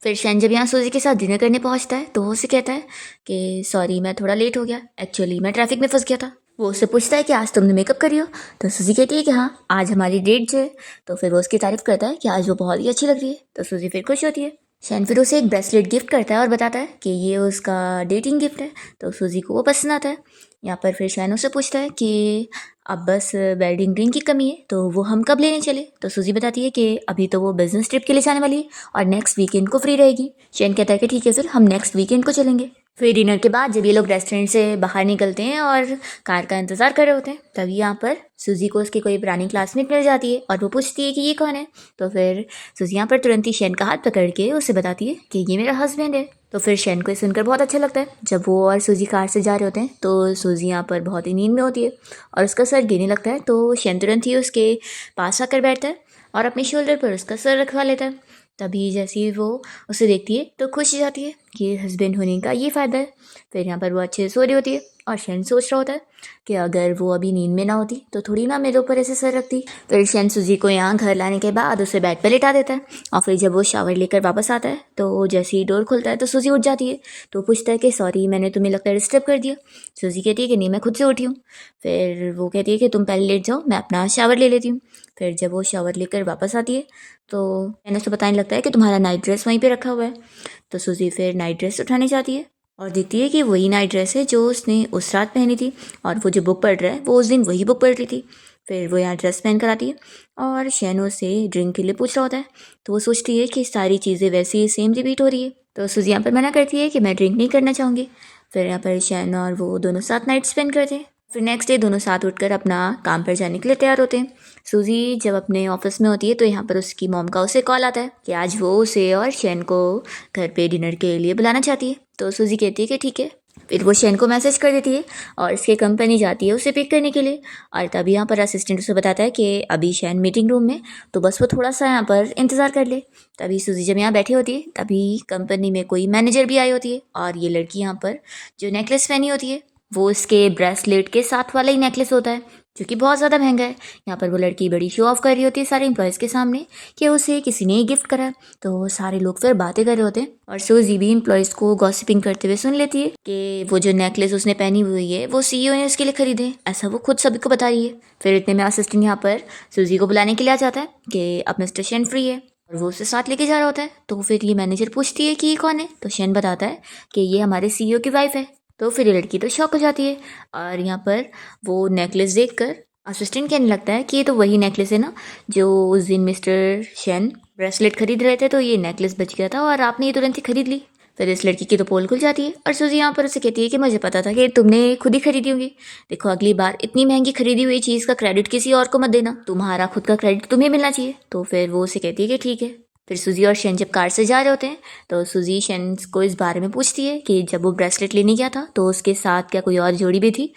[SPEAKER 1] फिर शैन जब यहाँ सूजी के साथ डिनर करने पहुँचता है तो वो उसे कहता है कि सॉरी मैं थोड़ा लेट हो गया, एक्चुअली मैं ट्रैफिक में फंस गया था। वो उससे पूछता है कि आज तुमने मेकअप करी हो। तो सूजी कहती है कि हाँ, आज हमारी डेट जो है। तो फिर वो उसकी तारीफ करता है कि आज वो बहुत ही अच्छी लग रही है। तो सूजी फिर खुश होती है। शैन फिर उसे एक ब्रेसलेट गिफ्ट करता है और बताता है कि ये उसका डेटिंग गिफ्ट है। तो सूजी को वो पसंद आता है। यहाँ पर फिर शैन उससे पूछता है कि अब बस वेडिंग रिंग की कमी है, तो वो हम कब लेने चले। तो सूजी बताती है कि अभी तो वो बिजनेस ट्रिप के लिए जाने वाली है और नेक्स्ट वीकेंड को फ्री रहेगी। शैन कहता है कि ठीक है, फिर हम नेक्स्ट वीकेंड को चलेंगे। फिर डिनर के बाद जब ये लोग रेस्टोरेंट से बाहर निकलते हैं और कार का इंतज़ार कर रहे होते हैं, तभी यहाँ पर सूजी को उसकी कोई पुरानी क्लासमेट मिल जाती है और वो पूछती है कि ये कौन है। तो फिर सूजी यहाँ पर तुरंत ही शैन का हाथ पकड़ के उसे बताती है कि ये मेरा हस्बैंड है। तो फिर शैन को ये सुनकर बहुत अच्छा लगता है। जब वो और सूजी कार से जा रहे होते हैं तो सूजी यहाँ पर बहुत ही नींद में होती है और उसका सर गिरने लगता है। तो शैन तुरंत ही उसके पास आकर बैठता है और अपने शोल्डर पर उसका सर रखवा लेता है। तभी जैसे ही वो उसे देखती है तो खुश हो जाती है कि हस्बैंड होने का ये फ़ायदा है। फिर यहाँ पर वो अच्छे से सो रही होती है और शैन सोच रहा होता है कि अगर वो अभी नींद में ना होती तो थोड़ी ना मेरे ऊपर ऐसे सर रखती। फिर शैन सूजी को यहाँ घर लाने के बाद उसे बेड पर लेटा देता है और फिर जब वो शावर लेकर वापस आता है तो जैसे ही डोर खुलता है तो सूजी उठ जाती है। तो पूछता है कि सॉरी, मैंने तुम्हें लगता है डिस्टर्ब कर दिया। सूजी कहती है कि नहीं, मैं खुद से उठी हूँ। फिर वो कहती है कि तुम पहले लेट जाओ, मैं अपना शावर ले लेती हूँ। फिर जब वो शावर लेकर वापस आती है तो मैंने उसे बताने लगता है कि तुम्हारा नाइट ड्रेस वहीं पे रखा हुआ है। तो सूजी फिर नाइट ड्रेस उठाने जाती है और देखती है कि वही नाइट ड्रेस है जो उसने उस रात पहनी थी और वो जो बुक पढ़ रहा है वो उस दिन वही बुक पढ़ रही थी। फिर वो यहाँ ड्रेस पहन कर आती है और शैनो से ड्रिंक के लिए पूछ रहा होता है। तो वो सोचती है कि सारी चीज़ें वैसे ही सेम रिपीट हो रही है। तो सूजी यहाँ पर मना करती है कि मैं ड्रिंक नहीं करना चाहूँगी। फिर यहाँ पर शैनो और वो दोनों साथ नाइट स्पेंड करते हैं। फिर नेक्स्ट डे दोनों साथ उठकर अपना काम पर जाने के लिए तैयार होते हैं। सूजी जब अपने ऑफिस में होती है तो यहाँ पर उसकी मॉम का उसे कॉल आता है कि आज वो उसे और शैन को घर पे डिनर के लिए बुलाना चाहती है। तो सूजी कहती है कि ठीक है। फिर वो शैन को मैसेज कर देती है और इसके कंपनी जाती है उसे पिक करने के लिए। और तभी यहाँ पर असिस्टेंट उसे बताता है कि अभी शैन मीटिंग रूम में, तो बस वो थोड़ा सा यहाँ पर इंतज़ार कर ले। तभी सूजी जब यहाँ बैठी होती है तभी कंपनी में कोई मैनेजर भी आई होती है और ये लड़की यहाँ पर जो नेकलेस पहनी होती है वो उसके ब्रेसलेट के साथ वाला ही नेकलेस होता है जो कि बहुत ज़्यादा महंगा है। यहाँ पर वो लड़की बड़ी शो ऑफ कर रही होती है सारे एम्प्लॉयज़ के सामने कि उसे किसी ने गिफ्ट करा है। तो सारे लोग फिर बातें कर रहे होते हैं और सूजी भी एम्प्लॉयज़ को गॉसिपिंग करते हुए सुन लेती है कि वो जो नेकलेस उसने पहनी हुई है वो सीईओ ने उसके लिए खरीदे हैं, ऐसा वो खुद सभी को बता रही है। फिर इतने में असिस्टेंट यहाँ पर सूजी को बुलाने के लिए आ जाता है कि अब मिस्टर शेन फ्री है और वो उसे साथ लेके जा रहा होता है। तो फिर ये मैनेजर पूछती है कि ये कौन है, तो शेन बताता है कि ये हमारे सीईओ की वाइफ है। तो फिर ये लड़की तो शॉक हो जाती है और यहाँ पर वो नेकलेस देखकर असिस्टेंट कहने लगता है कि ये तो वही नेकलेस है ना जो उस दिन मिस्टर शेन ब्रेसलेट खरीद रहे थे, तो ये नेकलेस बच गया था और आपने ये तुरंत ही खरीद ली। फिर इस लड़की की तो पोल खुल जाती है और सूजी यहाँ पर उसे कहती है कि मुझे पता था कि तुमने खुद ही खरीदी होगी। देखो अगली बार इतनी महंगी खरीदी हुई चीज़ का क्रेडिट किसी और को मत देना, तुम्हारा खुद का क्रेडिट तुम्हें मिलना चाहिए। तो फिर वो उसे कहती है कि ठीक है। फिर सूजी और शेन जब कार से जा रहे होते हैं तो सूजी शेन को इस बारे में पूछती है कि जब वो ब्रेसलेट लेने गया था तो उसके साथ क्या कोई और जोड़ी भी थी।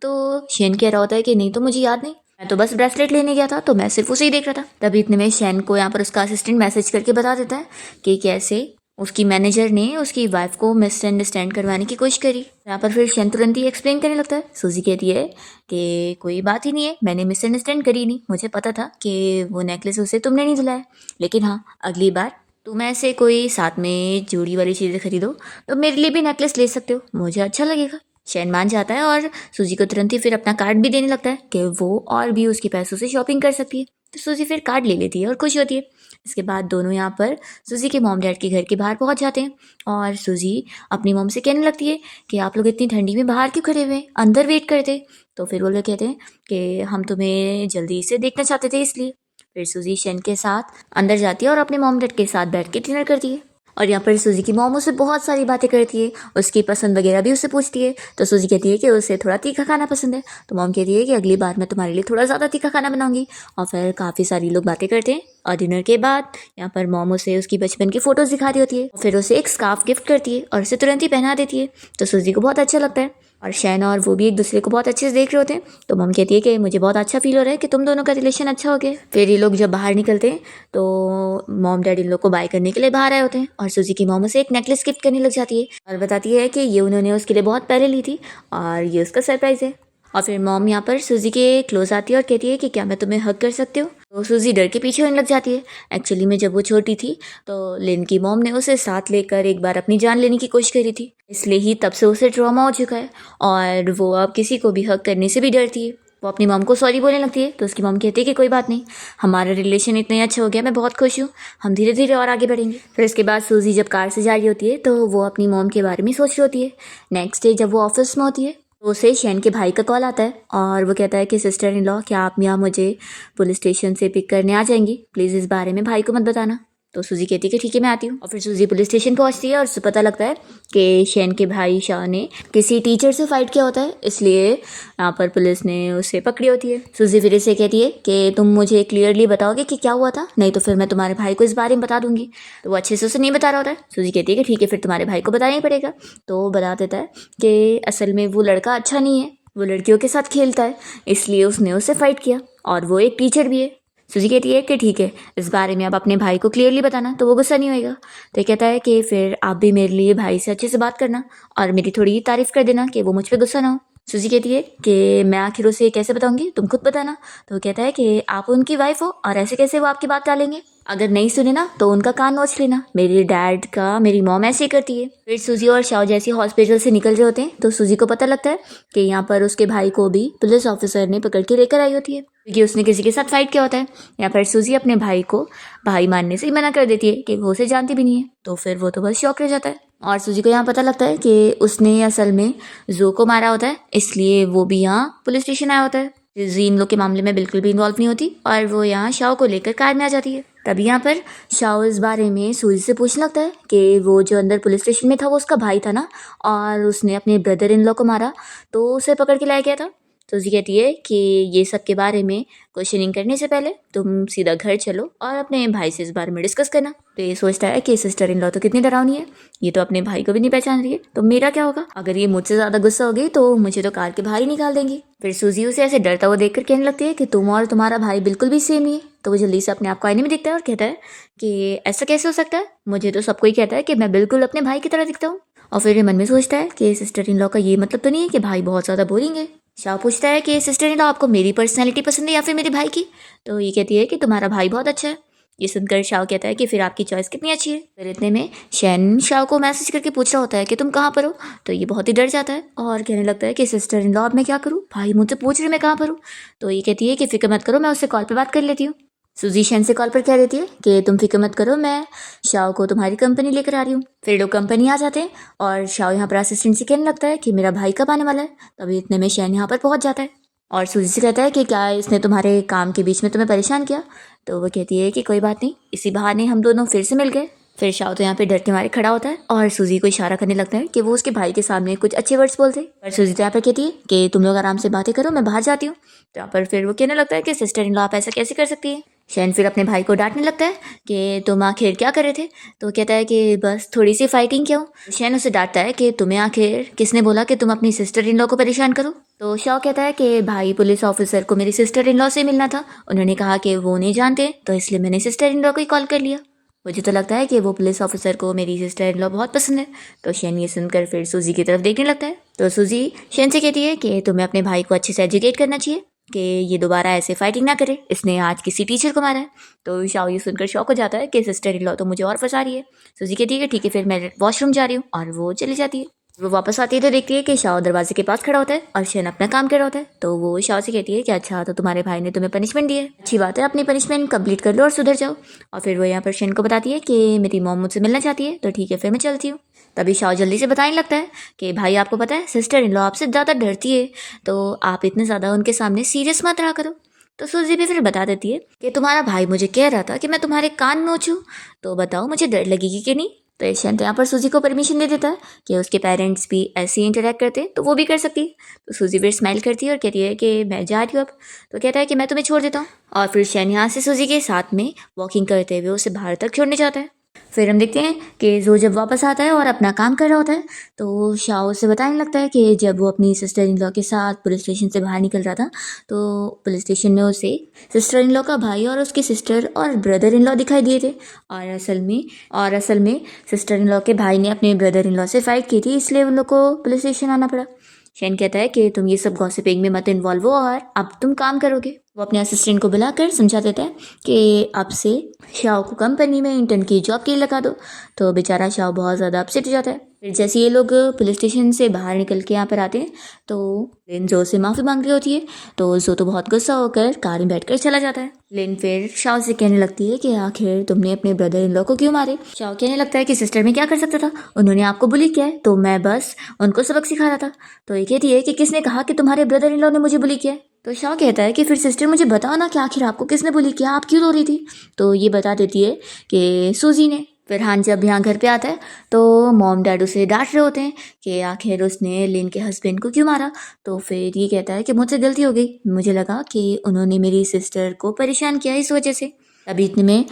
[SPEAKER 1] तो शेन कह रहा होता है कि नहीं, तो मुझे याद नहीं, मैं तो बस ब्रेसलेट लेने गया था, तो मैं सिर्फ उसे ही देख रहा था। तभी इतने में शेन को यहाँ पर उसका असिस्टेंट मैसेज करके बता देता है कि कैसे उसकी मैनेजर ने उसकी वाइफ को मिसअंडरस्टैंड करवाने की कोशिश करी। यहाँ पर फिर शेन तुरंत ही एक्सप्लेन करने लगता है। सूजी कहती है कि कोई बात ही नहीं है, मैंने मिसअंडरस्टैंड करी नहीं, मुझे पता था कि वो नेकलेस उसे तुमने नहीं दिलाया, लेकिन हाँ अगली बार तुम ऐसे कोई साथ में जोड़ी वाली चीज़ें खरीदो तो मेरे लिए भी नेकलेस ले सकते हो, मुझे अच्छा लगेगा। शेन मान जाता है और सूजी को तुरंत ही फिर अपना कार्ड भी देने लगता है कि वो और भी उसके पैसों से शॉपिंग कर सकती है। तो सूजी फिर कार्ड ले लेती है और खुश होती है। इसके बाद दोनों यहाँ पर सूजी के मॉम डैड के घर के बाहर पहुँच जाते हैं और सूजी अपनी मॉम से कहने लगती है कि आप लोग इतनी ठंडी में बाहर क्यों खड़े हुए हैं, अंदर वेट करते। तो फिर वो लोग कहते हैं कि हम तुम्हें जल्दी से देखना चाहते थे इसलिए। फिर सूजी शेन के साथ अंदर जाती है और अपने मॉम डैड के साथ बैठ के डिनर करती है। और यहाँ पर सूजी की मॉम उससे बहुत सारी बातें करती है, उसकी पसंद वगैरह भी उससे पूछती है। तो सूजी कहती है कि उसे थोड़ा तीखा खाना पसंद है। तो मॉम कहती है कि अगली बार मैं तुम्हारे लिए थोड़ा ज़्यादा तीखा खाना बनाऊंगी। और फिर काफ़ी सारी लोग बातें करते हैं और डिनर के बाद यहाँ पर मॉम उसे उसकी बचपन की फ़ोटोज़ दिखा रही होती है, फिर उसे एक स्कार्फ गिफ्ट करती है और उसे तुरंत ही पहना देती है। तो सूजी को बहुत अच्छा लगता है और शैन और वो भी एक दूसरे को बहुत अच्छे से देख रहे होते हैं। तो मम कहती है कि मुझे बहुत अच्छा फील हो रहा है कि तुम दोनों का रिलेशन अच्छा हो गया। फिर ये लोग जब बाहर निकलते हैं तो मॉम डैडी इन लोग को बाय करने के लिए बाहर आए होते हैं और सूजी की मॉम उसे एक नेकलेस गिफ्ट करने लग जाती है और बताती है कि ये उन्होंने उसके लिए बहुत पहले ली थी और ये उसका सरप्राइज़ है। और फिर मॉम यहाँ पर सूजी के क्लोज आती है और कहती है कि क्या मैं तुम्हें हग कर सकती हूँ। तो सूजी डर के पीछे होने लग जाती है। एक्चुअली में जब वो छोटी थी तो लिन की मॉम ने उसे साथ लेकर एक बार अपनी जान लेने की कोशिश करी थी, इसलिए ही तब से उसे ट्रॉमा हो चुका है और वो अब किसी को भी हग करने से भी डरती है। वो अपनी मॉम को सॉरी बोलने लगती है तो उसकी मॉम कहती है कि कोई बात नहीं, हमारा रिलेशन इतना ही अच्छा हो गया, मैं बहुत खुश हूँ, हम धीरे धीरे और आगे बढ़ेंगे। फिर इसके बाद सूजी जब कार से जा रही होती है तो वो अपनी मॉम के बारे में सोच रही होती है। नेक्स्ट डे जब वो ऑफिस में होती है तो उसे शेन के भाई का कॉल आता है और वो कहता है कि सिस्टर इन लॉ, क्या आप यहाँ मुझे पुलिस स्टेशन से पिक करने आ जाएंगी, प्लीज़ इस बारे में भाई को मत बताना। तो सूजी कहती है कि ठीक है मैं आती हूँ। और फिर सूजी पुलिस स्टेशन पहुँचती है और उसे पता लगता है कि शेन के भाई शाह ने किसी टीचर से फाइट किया होता है, इसलिए यहाँ पर पुलिस ने उसे पकड़ी होती है। सूजी फिर इसे कहती है कि तुम मुझे क्लियरली बताओगे कि क्या हुआ था, नहीं तो फिर मैं तुम्हारे भाई को इस बारे में बता दूंगी। तो वो अच्छे से उसे नहीं बता रहा होता है। सूजी कहती है कि ठीक है फिर तुम्हारे भाई को बताना ही पड़ेगा। तो वो बता देता है कि असल में वो लड़का अच्छा नहीं है, वो लड़कियों के साथ खेलता है, इसलिए उसने उससे फाइट किया और वो एक टीचर भी है। सूजी कहती है कि ठीक है इस बारे में आप अपने भाई को क्लियरली बताना तो वो गुस्सा नहीं होएगा। तो ये कहता है कि फिर आप भी मेरे लिए भाई से अच्छे से बात करना और मेरी थोड़ी तारीफ कर देना कि वो मुझ पर गुस्सा ना हो। सूजी कहती है कि मैं आखिर उसे कैसे बताऊंगी, तुम खुद बताना। तो वो कहता है कि आप उनकी वाइफ हो और ऐसे कैसे वो आपकी बात टालेंगे, अगर नहीं सुने ना तो उनका कान नोच लेना, मेरे डैड का मेरी मॉम ऐसे ही करती है। फिर सूजी और शाओ जैसे हॉस्पिटल से निकल रहे होते हैं तो सूजी को पता लगता है कि यहाँ पर उसके भाई को भी पुलिस ऑफिसर ने पकड़ के लेकर आई होती है क्योंकि उसने किसी के साथ फाइट किया होता है। यहाँ पर सूजी अपने भाई को भाई मानने से ही मना कर देती है कि वो उसे जानती भी नहीं है। तो फिर वो तो बस शौक रह जाता है और सूजी को यहाँ पता लगता है कि उसने असल में जो को मारा होता है, इसलिए वो भी यहाँ पुलिस स्टेशन आया होता है। जी इन लोग के मामले में बिल्कुल भी इन्वॉल्व नहीं होती और वो यहाँ शाओ को लेकर कार में आ जाती है। तभी यहाँ पर शाओ इस बारे में सूजी से पूछने लगता है कि वो जो अंदर पुलिस स्टेशन में था वो उसका भाई था ना और उसने अपने ब्रदर इन लॉ को मारा तो उसे पकड़ के लाया गया था। सूजी कहती है कि ये सब के बारे में क्वेश्चनिंग करने से पहले तुम सीधा घर चलो और अपने भाई से इस बारे में डिस्कस करना। तो ये सोचता है कि सिस्टर इन लॉ तो कितनी डरावनी है, ये तो अपने भाई को भी नहीं पहचान रही है, तो मेरा क्या होगा, अगर ये मुझसे ज़्यादा गुस्सा हो गई तो मुझे तो कार के बाहर ही निकाल देंगी। फिर सूजी उसे ऐसे डरता हुआ देखकर कहने लगती है कि तुम और तुम्हारा भाई बिल्कुल भी सेम ही है। तो वो जल्दी से अपने आप को आईने में दिखता है और कहता है कि ऐसा कैसे हो सकता है, मुझे तो सब कोई कहता है कि मैं बिल्कुल अपने भाई की तरह दिखता हूँ। और फिर ये मन में सोचता है कि सिस्टर इन लॉ का ये मतलब तो नहीं है कि भाई बहुत ज़्यादा बोरिंग है। शाओ पूछता है कि सिस्टर इन लॉ आपको मेरी पर्सनैलिटी पसंद है या फिर मेरे भाई की। तो ये कहती है कि तुम्हारा भाई बहुत अच्छा है। ये सुनकर शाओ कहता है कि फिर आपकी चॉइस कितनी अच्छी है। फिर इतने में शैन शाओ को मैसेज करके पूछ रहा होता है कि तुम कहाँ पर हो। तो ये बहुत ही डर जाता है और कहने लगता है कि सिस्टर इन लॉ अब मैं क्या करूँ, भाई मुझसे पूछ रहे मैं कहाँ पर हूँ। तो ये कहती है कि फिक्र मत करो, मैं उससे कॉल पर बात कर लेती हूँ। सूजी शैन से कॉल पर कह देती है कि तुम फिक्र मत करो, मैं शाओ को तुम्हारी कंपनी लेकर आ रही हूँ। फिर लोग कंपनी आ जाते हैं और शाओ यहाँ पर असिस्टेंट से कहने लगता है कि मेरा भाई कब आने वाला है। तभी इतने में शैन यहाँ पर पहुँच जाता है और सूजी से कहता है कि क्या इसने तुम्हारे काम के बीच में तुम्हें परेशान किया। तो वो कहती है कि कोई बात नहीं, इसी बहाने हम दोनों फिर से मिल गए। फिर शाओ तो यहाँ पे डर के मारे खड़ा होता है और सूजी को इशारा करने लगता है कि वो उसके भाई के सामने कुछ अच्छे वर्ड्स बोलते। पर सूजी तो यहाँ पर कहती है कि तुम लोग आराम से बातें करो, मैं बाहर जाती हूँ। तो यहाँ पर फिर वो कहने लगता है कि सिस्टर इन लॉ आप ऐसा कैसे कर सकती है। शैन फिर अपने भाई को डांटने लगता है कि तुम आखिर क्या कर रहे थे। तो कहता है कि बस थोड़ी सी फाइटिंग क्यों। शैन उसे डांटता है कि तुम्हें आखिर किसने बोला कि तुम अपनी सिस्टर इन लॉ को परेशान करो। तो शाओ कहता है कि भाई पुलिस ऑफिसर को मेरी सिस्टर इन लॉ से मिलना था, उन्होंने कहा कि वो नहीं जानते तो इसलिए मैंने सिस्टर इन लॉ को ही कॉल कर लिया। मुझे तो लगता है कि वो पुलिस ऑफिसर को मेरी सिस्टर इन लॉ बहुत पसंद है। तो शैन ये सुनकर फिर सूजी की तरफ देखने लगता है। तो सूजी शैन से कहती है कि तुम्हें अपने भाई को अच्छे से एजुकेट करना चाहिए कि ये दोबारा ऐसे फाइटिंग ना करे, इसने आज किसी टीचर को मारा है। तो शाओ ये सुनकर शॉक हो जाता है कि सिस्टर इन लॉ तो मुझे और फंसा रही है। सूजी कहती है कि ठीक है फिर मैं वॉशरूम जा रही हूँ और वो चली जाती है। वो वापस आती है तो देखती है कि शाओ दरवाजे के पास खड़ा होता है और शैन अपना काम कर रहा होता है। तो वो शाओ से कहती है कि अच्छा तो तुम्हारे भाई ने तुम्हें पनिशमेंट दी है, अच्छी बात है, अपनी पनिशमेंट कंप्लीट कर लो और सुधर जाओ। और फिर वो यहाँ पर शैन को बताती है कि मेरी मॉम मुझसे मिलना चाहती है, तो ठीक है फिर मैं चलती हूँ। तभी शाओ जल्दी से बताने लगता है कि भाई आपको पता है सिस्टर इन लॉ आपसे ज़्यादा डरती है, तो आप इतने ज़्यादा उनके सामने सीरियस मत रहा करो। तो सूजी भी फिर बता देती है कि तुम्हारा भाई मुझे कह रहा था कि मैं तुम्हारे कान नोचूं, तो बताओ मुझे डर लगेगी कि नहीं। तो ईशान तो यहाँ पर सूजी को परमिशन दे देता है कि उसके पेरेंट्स भी ऐसे ही इंटरेक्ट करते हैं तो वो भी कर सकती है। तो सूजी फिर स्माइल करती है और कहती है कि मैं जा रही हूँ अब। तो कहता है कि मैं तुम्हें छोड़ देता हूँ और फिर शैन यहाँ से सूजी के साथ में वॉकिंग करते हुए उसे बाहर तक छोड़ने जाता है। फिर हम देखते हैं कि जो जब वापस आता है और अपना काम कर रहा होता है तो शाओ से बताने लगता है कि जब वो अपनी सिस्टर इन लॉ के साथ पुलिस स्टेशन से बाहर निकल रहा था तो पुलिस स्टेशन में उसे सिस्टर इन लॉ का भाई और उसकी सिस्टर और ब्रदर इन लॉ दिखाई दिए थे। और असल में सिस्टर इन लॉ के भाई ने अपने ब्रदर इन लॉ से फाइट की थी, इसलिए उन लोग को पुलिस स्टेशन आना पड़ा। शैन कहता है कि तुम ये सब गॉसिपिंग में मत इन्वॉल्व हो और अब तुम काम करोगे। वो अपने असिस्टेंट को बुलाकर समझा देता है कि अब से शाओ को कंपनी में इंटर्न की जॉब के लिए लगा दो। तो बेचारा शाओ बहुत ज़्यादा अपसेट हो जाता है। फिर जैसे ये लोग पुलिस स्टेशन से बाहर निकल के यहाँ पर आते हैं तो लिन जो से माफ़ी मांग रही होती है, तो जो तो बहुत गुस्सा होकर कार में बैठकर चला जाता है। लिन फिर शाओ से कहने लगती है कि आखिर तुमने अपने ब्रदर इन लॉ को क्यों मारे। शाओ कहने लगता है कि सिस्टर में क्या कर सकता था, उन्होंने आपको बुली किया है तो मैं बस उनको सबक सिखा रहा था। तो ये कहती है कि किसने कहा कि तुम्हारे ब्रदर इन लॉ ने मुझे बुली किया है। तो शाओ कहता है कि फिर सिस्टर मुझे बताओ ना कि आखिर आपको किसने बुली किया, आप क्यों रो रही थी। तो ये बता देती है कि सूजी ने। फिर हान जब यहाँ घर पे आता है तो मॉम डैड उसे डांट रहे होते हैं कि आखिर उसने लिन के हस्बैंड को क्यों मारा। तो फिर ये कहता है कि मुझसे गलती हो गई, मुझे लगा कि उन्होंने मेरी सिस्टर को परेशान किया इस वजह से। अभी इतने में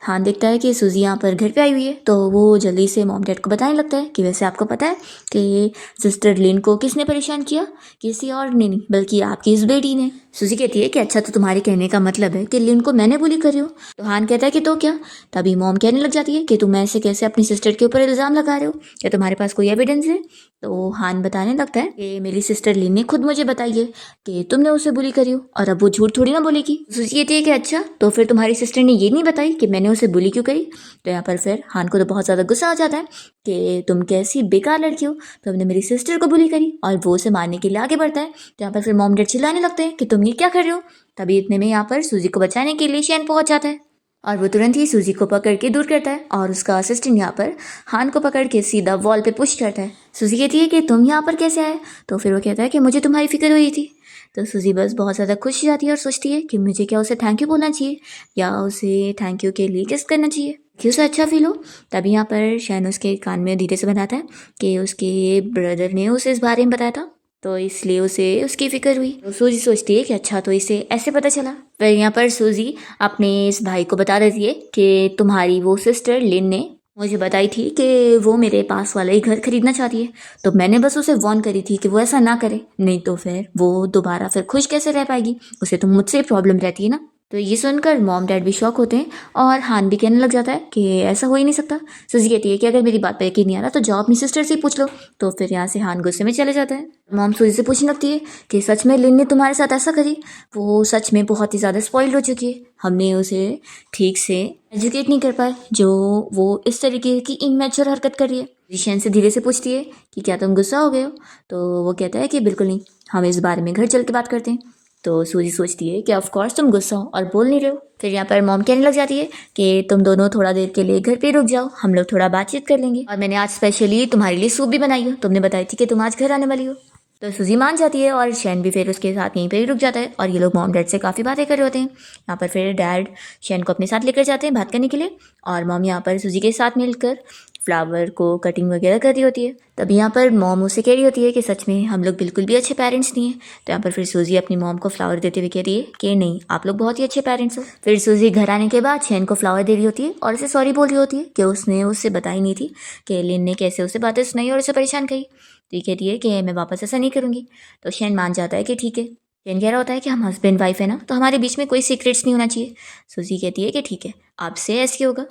[SPEAKER 1] हान देखता है कि सूजी यहाँ पर घर पे आई हुई है तो वो जल्दी से मॉम डैड को बताने लगता है कि वैसे आपको पता है कि सिस्टर लिन को किसने परेशान किया, किसी और ने नहीं बल्कि आपकी इस बेटी ने। सूजी कहती है कि अच्छा तो तुम्हारे कहने का मतलब है कि लिन को मैंने बुली कर रही हूँ। तो हान कहता है कि तो क्या। तभी मॉम कहने लग जाती है कि तुम ऐसे कैसे अपनी सिस्टर के ऊपर इल्ज़ाम लगा रहे हो, क्या तुम्हारे पास कोई एविडेंस है। तो हान बताने लगता है कि मेरी सिस्टर लिन ने खुद मुझे बताई है कि तुमने उसे बुली करी हो और अब वो झूठ थोड़ी ना बोलेगी। सूजी कहती है कि अच्छा तो फिर तुम्हारी सिस्टर ने ये नहीं बताई कि मैंने उसे बुली क्यों करी। तो यहाँ पर फिर हान को तो बहुत ज़्यादा गुस्सा आ जाता है कि तुम कैसी बेकार लड़की हो, तुमने मेरी सिस्टर को बुली करी, और वो उसे मारने के लिए आगे बढ़ता है। तो यहाँ पर फिर मॉम डैड चिल्लाने लगते हैं कि तुम ये क्या कर रहे हो। तभी इतने में यहाँ पर सूजी को बचाने के लिए शैन पहुंच जाता है और वो तुरंत ही सूजी को पकड़ के दूर करता है और उसका असिस्टेंट यहाँ पर हान को पकड़ के सीधा वॉल पे पुश करता है। सूजी कहती है कि तुम यहाँ पर कैसे आए। तो फिर वो कहता है कि मुझे तुम्हारी फिक्र हुई थी। तो सूजी बस बहुत ज़्यादा खुश हो जाती है और सोचती है कि मुझे क्या उसे थैंक यू बोलना चाहिए या उसे थैंक यू के लिए किस करना चाहिए कि उसे अच्छा फील हो। तभी यहाँ पर शैन उसके कान में धीरे से बताता है कि उसके ब्रदर ने उसे इस बारे में बताया था तो इसलिए उसे उसकी फिक्र हुई। तो सूजी सोचती है कि अच्छा तो इसे ऐसे पता चला। फिर यहाँ पर सूजी अपने इस भाई को बता देती है कि तुम्हारी वो सिस्टर लिन ने मुझे बताई थी कि वो मेरे पास वाला ही घर खरीदना चाहती है, तो मैंने बस उसे वार्न करी थी कि वो ऐसा ना करे, नहीं तो फिर वो दोबारा फिर खुश कैसे रह पाएगी, उसे तो मुझसे प्रॉब्लम रहती है ना। तो ये सुनकर मॉम डैड भी शॉक होते हैं और हान भी कहने लग जाता है कि ऐसा हो ही नहीं सकता। सूजी कहती है कि अगर मेरी बात पर यकीन नहीं आ रहा तो जाओ अपनी सिस्टर से ही पूछ लो। तो फिर यहाँ से हान गुस्से में चले जाता है। मॉम सूजी से पूछने लगती है कि सच में लिन ने तुम्हारे साथ ऐसा करी? वो सच में बहुत ही ज़्यादा स्पॉइल्ड हो चुकी है, हमने उसे ठीक से एजुकेट नहीं कर पाए जो वो इस तरीके की इमेच्योर हरकत कर रही है। ईशान से धीरे से पूछती है कि क्या तुम गुस्सा हो गए हो? तो वो कहता है कि बिल्कुल नहीं, हम इस बारे में घर चल के बात करते हैं। तो सूजी सोचती है कि ऑफ कोर्स तुम गुस्सा हो और बोल नहीं रहे हो। फिर यहाँ पर मॉम कहने लग जाती है कि तुम दोनों थोड़ा देर के लिए घर पे रुक जाओ, हम लोग थोड़ा बातचीत कर लेंगे, और मैंने आज स्पेशली तुम्हारे लिए सूप भी बनाई हो, तुमने बताई थी कि तुम आज घर आने वाली हो। तो सूजी मान जाती है और शैन भी फिर उसके साथ यहीं पे ही रुक जाता है और ये लोग मॉम डैड से काफ़ी बातें कर रहे होते हैं। यहाँ पर फिर डैड शैन को अपने साथ लेकर जाते हैं बात करने के लिए और मॉम यहाँ पर सूजी के साथ मिलकर फ्लावर को कटिंग वगैरह कर रही होती है। तब यहाँ पर मॉम उसे कह रही होती है कि सच में हम लोग बिल्कुल भी अच्छे पेरेंट्स नहीं हैं। तो यहाँ पर फिर सूजी अपनी मॉम को फ्लावर देते हुए कह रही है कि नहीं, आप लोग बहुत ही अच्छे पेरेंट्स हो। फिर सूजी घर आने के बाद शैन को फ्लावर दे रही होती है और उसे सॉरी बोल रही होती है कि उसने उससे बताई नहीं थी कि लिन ने कैसे उसे बातें सुनाई और उसे परेशान करी। तो ये कहती है कि मैं वापस ऐसा नहीं करूँगी। तो शैन मान जाता है कि ठीक है। शैन कह रहा होता है कि हम हस्बैंड वाइफ है ना, तो हमारे बीच में कोई सीक्रेट्स नहीं होना चाहिए। सूजी कहती है कि ठीक है, आपसे ऐसे होगा।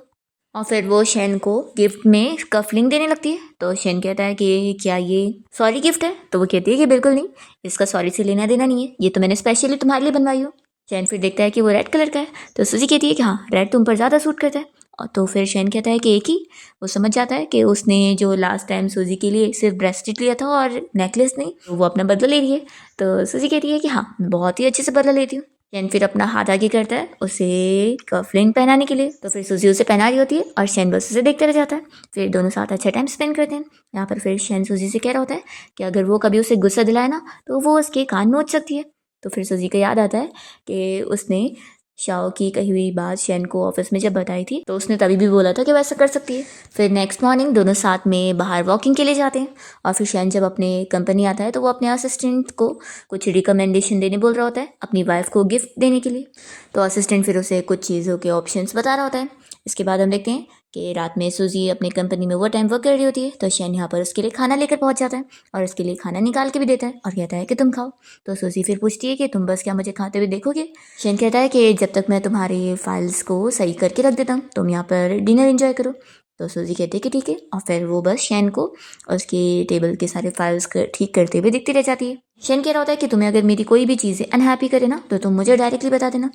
[SPEAKER 1] और फिर वो शैन को गिफ्ट में कफलिंग देने लगती है। तो शैन कहता है कि क्या ये सॉरी गिफ्ट है? तो वो कहती है कि बिल्कुल नहीं, इसका सॉरी से लेना देना नहीं है, ये तो मैंने स्पेशली तुम्हारे लिए बनवाई हो। शैन फिर देखता है कि वो रेड कलर का है। तो सूजी कहती है कि हाँ, रेड तुम पर ज़्यादा सूट करता है। और तो फिर शैन कहता है कि एक ही। वो समझ जाता है कि उसने जो लास्ट टाइम सूजी के लिए सिर्फ ब्रेसलेट लिया था और नेकलेस नहीं, तो वो अपना बदला ले रही है। तो सूजी कहती है कि हाँ, मैं बहुत ही अच्छे से बदला लेती हूँ। शैन फिर अपना हाथ आगे करता है उसे कफलिंग पहनाने के लिए। तो फिर सूजी उसे पहना रही होती है और शैन बस उसे देखते रह जाता है। फिर दोनों साथ अच्छा टाइम स्पेंड करते हैं। यहाँ पर फिर शैन सूजी से कह रहा होता है कि अगर वो कभी उसे गुस्सा दिलाए ना तो वो उसके कान नोच सकती है। तो फिर सूजी को याद आता है कि उसने शाओ की कही हुई बात शैन को ऑफिस में जब बताई थी तो उसने तभी भी बोला था कि वैसा कर सकती है। फिर नेक्स्ट मॉर्निंग दोनों साथ में बाहर वॉकिंग के लिए जाते हैं और फिर शैन जब अपने कंपनी आता है तो वो अपने असिस्टेंट को कुछ रिकमेंडेशन देने बोल रहा होता है अपनी वाइफ को गिफ्ट देने के लिए। तो असिस्टेंट फिर उसे कुछ चीज़ों के ऑप्शंस बता रहा होता है। इसके बाद हम देखते हैं कि रात में सूजी अपनी कंपनी में वो टाइम वर्क कर रही होती है। तो शैन यहाँ पर उसके लिए खाना लेकर पहुँच जाता है और उसके लिए खाना निकाल के भी देता है और कहता है कि तुम खाओ। तो सूजी फिर पूछती है कि तुम बस क्या मुझे खाते हुए देखोगे? शैन कहता है कि जब तक मैं तुम्हारी फाइल्स को सही करके रख देता हूँ तुम यहाँ पर डिनर एंजॉय करो। तो सूजी कहती है कि ठीक है और फिर वो बस शैन को उसके टेबल के सारे फाइल्स ठीक करते हुए दिखती रह जाती है। शैन कह रहा होता है कि तुम्हें अगर मेरी कोई भी चीज़ें अनहैप्पी करे ना तो तुम मुझे डायरेक्टली बता देना।